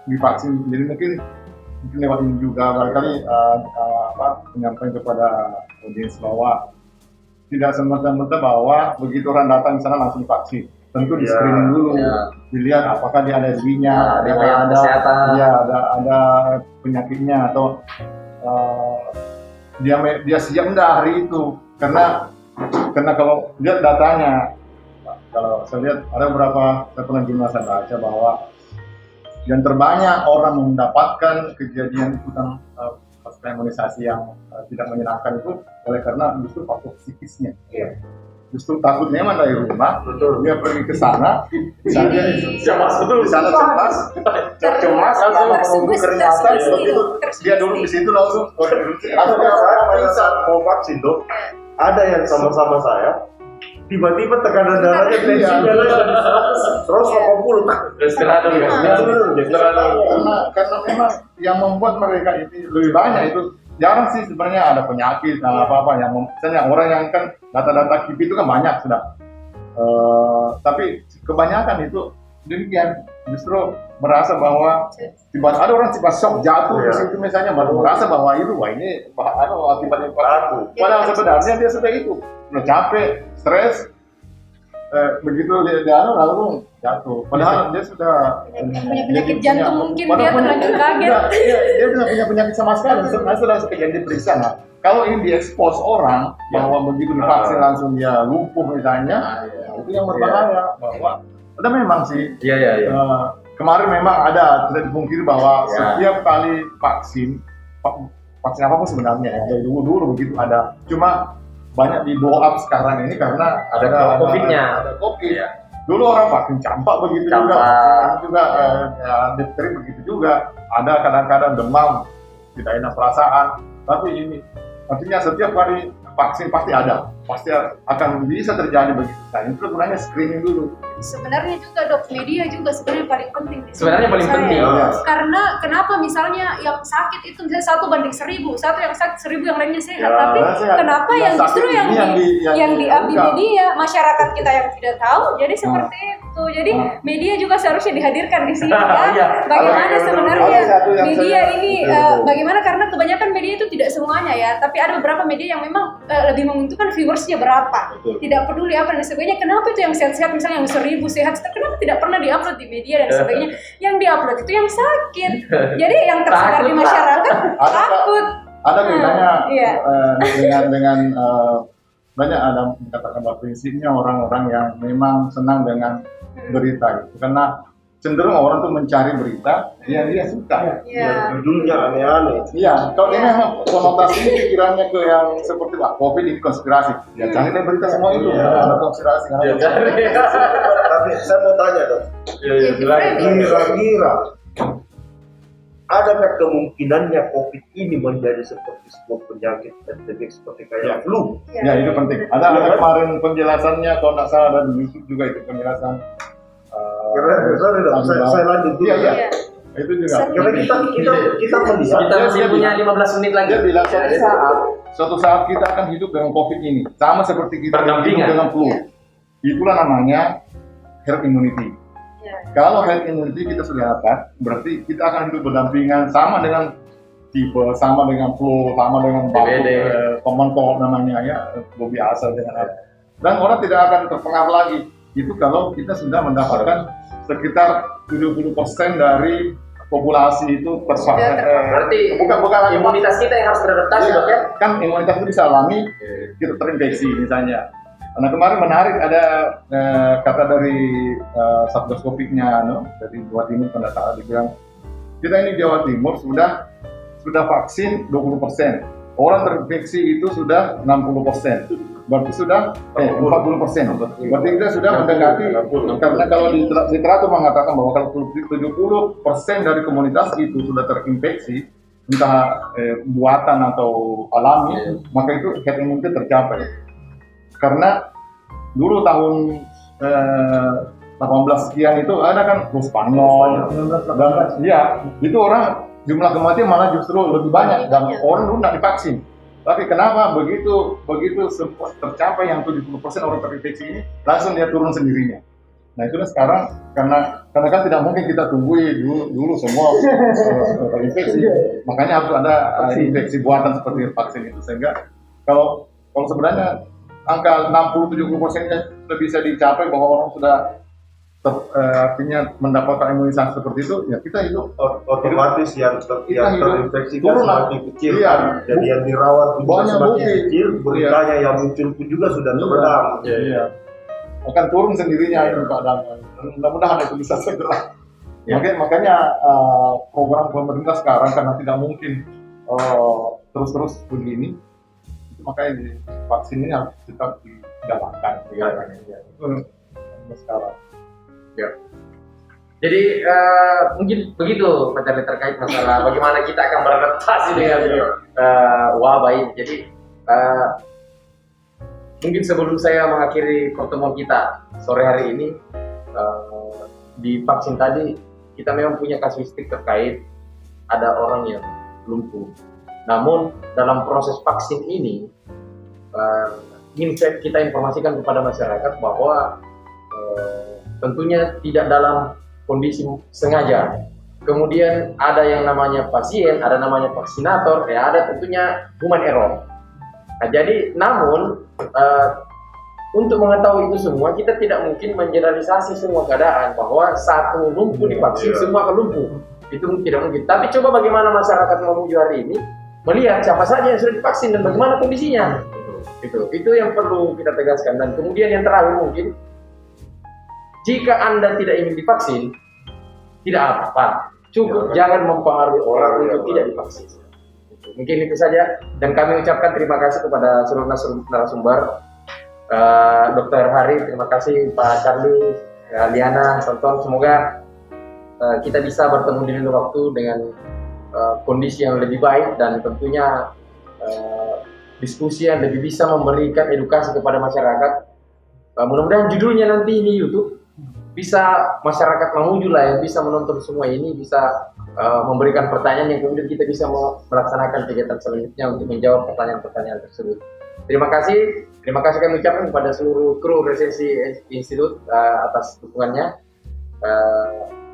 B: divaksin, jadi mungkin lewat ini juga barangkali menyampaikan kepada audiens bahwa tidak semata-mata bahwa begitu orang datang di sana langsung divaksin. Tentu di
C: Ya,
B: screening dulu,
A: ya.
B: dilihat apakah dia ada alerginya,
A: Ada riwayat kesehatan.
B: ya, ada penyakitnya atau dia siap enggak hari itu. Karena kalau lihat datanya, kalau saya lihat ada beberapa saya pernah jumlah saya baca bahwa yang terbanyak orang mendapatkan kejadian ikutan pasca imunisasi yang tidak menyenangkan itu oleh karena justru faktor psikisnya. justru takut memang dari rumah,
C: Betul.
B: dia pergi ke sana, misalnya
A: Cemas betul.
B: di sana cemas, cemas, lama menunggu keringatan, begitu dia duduk di situ langsung
C: Pada saat mau vaksin dok, ada yang sama-sama saya, tiba-tiba tekanan darahnya tensinya naik 180.
A: Istirahat dulu.
B: karena memang yang membuat mereka itu lebih banyak itu jarang sih sebenarnya ada penyakit apa yang misalnya orang yang kan data-data KIP itu kan banyak sudah. Tapi kebanyakan itu demikian justru merasa bahwa ada orang tiba shock jatuh di situ misalnya baru merasa bahwa itu ini akibatnya padahal sebenarnya dia sudah udah capek, stres, begitu dia lalu jatuh. Padahal dia sudah
D: punya penyakit jantung mungkin dia terlanjur kaget.
B: Dia sudah punya penyakit sama sekali. Sebenarnya sudah sekejap diperiksa. Nah, kalau ini diekspos orang bahwa begitu divaksin langsung dia lumpuh misalnya, itu yang berbahaya. Bahwa ada memang sih.
A: Iya.
B: Kemarin memang ada tidak dipungkiri bahwa setiap kali vaksin apapun sebenarnya dari dulu begitu ada. Cuma banyak di blow up sekarang ini karena
A: Ada COVID-nya.
B: Ada COVID. Dulu orang vaksin campak begitu juga difteri begitu juga. Ada kadang-kadang demam, tidak enak perasaan. Tapi ini artinya setiap kali vaksin pasti akan bisa terjadi begitu. Nah itu gunanya screening dulu.
D: Sebenarnya juga dok, media juga sebenarnya paling penting di sini.
A: Sebenarnya paling
D: Saya.
A: penting.
D: Karena kenapa misalnya yang sakit itu misalnya 1:1000, satu yang sakit 1000 yang lainnya sehat. Tapi kenapa yang justru yang diambil media, masyarakat kita yang tidak tahu, jadi seperti itu. Jadi media juga seharusnya dihadirkan di sini ya. Bagaimana sebenarnya media ini, bagaimana karena kebanyakan media itu tidak semuanya ya, tapi ada beberapa media yang memang lebih menguntungkan viewersnya berapa. Tidak peduli apa dan sebagainya. Kenapa itu yang sehat-sehat misalnya yang 1000 sehat, kenapa tidak pernah diupload di media dan sebagainya? Yang diupload itu yang sakit. Jadi yang tersebar di masyarakat takut.
B: Ada kaitannya dengan banyak ada katakan bahwa prinsipnya orang-orang yang memang senang dengan berita gitu. Karena cenderung orang tuh mencari berita yang dia suka.
C: Judulnya aneh-aneh.
B: Iya, kalau ini memang konotasi pikirannya ke yang seperti COVID ini konspirasi. Ya cari deh berita semua itu ada konspirasi.
C: Tapi saya mau tanya dok, kira-kira adakah kemungkinannya COVID ini menjadi seperti sebuah penyakit endemik seperti kayak flu?
B: Ya itu penting. Ada kemarin penjelasannya kalau nggak salah ada di YouTube juga itu penjelasan.
C: Saya lanjut dulu.
B: Iya. Itu juga.
C: Karena kita melihat
A: Kita masih punya 15 menit lagi.
B: Dia bilang suatu saat kita akan hidup dengan COVID ini, sama seperti kita hidup dengan flu. Itulah namanya herd immunity. Kalau herd immunity kita sudah dapat, berarti kita akan hidup berdampingan sama dengan tipe, sama dengan flu, sama dengan batuk, common cold namanya ya, flu biasa dengan apa. Dan orang tidak akan terpengaruh lagi. Itu kalau kita sudah mendapatkan sekitar 70% dari populasi itu tervaksin.
A: Berarti
B: bukan lagi
A: imunitas kita yang harus beradaptasi dok ya?
B: Kan imunitas itu bisa alami, kita terinfeksi misalnya. Nah kemarin menarik ada kata dari Satgas Covid-nya dari Jawa Timur pada saat dibilang kita ini Jawa Timur sudah vaksin 20%, orang terinfeksi itu sudah 60%. Berarti sudah 40%. Berarti kita sudah mendekati, karena kalau di literatur mengatakan bahwa kalau 70% dari komunitas itu sudah terinfeksi, entah buatan atau alami, maka itu herd immunity tercapai. Karena dulu tahun 18 sekian itu ada kan flu Spanyol, dan itu orang jumlah kematian malah justru lebih banyak dan orang dulu tidak divaksin. Tapi kenapa begitu tercapai yang 70% orang terinfeksi ini langsung dia turun sendirinya. Nah itu sekarang karena kan tidak mungkin kita tunggu dulu semua terinfeksi. Makanya harus ada infeksi buatan seperti vaksin itu, sehingga kalau sebenarnya angka 60-70%-nya sudah bisa dicapai bahwa orang sudah artinya mendapatkan imunisasi seperti itu, ya kita hidup
C: otomatis yang terinfeksi kan semakin kecil kan, jadi yang dirawat juga semakin kecil, beritanya yang muncul pun juga sudah terbenam.
B: Akan turun sendirinya itu keadaannya. Mudah-mudahan itu bisa segera. Makanya program pemerintah sekarang karena tidak mungkin terus begini, makanya vaksin ini harus tetap galakkan itu sekarang.
A: Jadi mungkin begitu Pak Charlie terkait masalah bagaimana kita akan beradaptasi dengan wabah ini. Jadi mungkin sebelum saya mengakhiri pertemuan kita sore hari ini, di vaksin tadi kita memang punya kasuistik terkait ada orang yang lumpuh. Namun dalam proses vaksin ini ingin kita informasikan kepada masyarakat bahwa tentunya tidak dalam kondisi sengaja. Kemudian ada yang namanya pasien, ada namanya vaksinator, ya ada tentunya human error. Nah, jadi namun untuk mengetahui itu semua kita tidak mungkin mengeneralisasi semua keadaan bahwa satu lumpuh divaksin semua akan lumpuh. Itu tidak mungkin. Tapi coba bagaimana masyarakat menuju hari ini melihat siapa saja yang sudah divaksin dan bagaimana kondisinya. Itu yang perlu kita tegaskan. Dan kemudian yang terakhir mungkin, jika Anda tidak ingin divaksin, tidak apa-apa. Cukup jangan mempengaruhi orang untuk tidak divaksin. Mungkin itu saja. Dan kami ucapkan terima kasih kepada seluruh narasumber. Dr. Hari, terima kasih Pak Charlie, Liana, Tonton. Semoga kita bisa bertemu di lain waktu dengan kondisi yang lebih baik dan tentunya diskusi yang lebih bisa memberikan edukasi kepada masyarakat. Mudah-mudahan judulnya nanti di YouTube bisa masyarakat Mamuju lah yang bisa menonton semua ini, bisa memberikan pertanyaan yang kemudian kita bisa melaksanakan kegiatan selanjutnya untuk menjawab pertanyaan-pertanyaan tersebut. Terima kasih kami ucapkan kepada seluruh kru Resensi Institut atas dukungannya.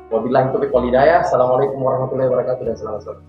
A: Wabillahi taufiq wal hidayah. Assalamualaikum warahmatullahi wabarakatuh dan selamat sore.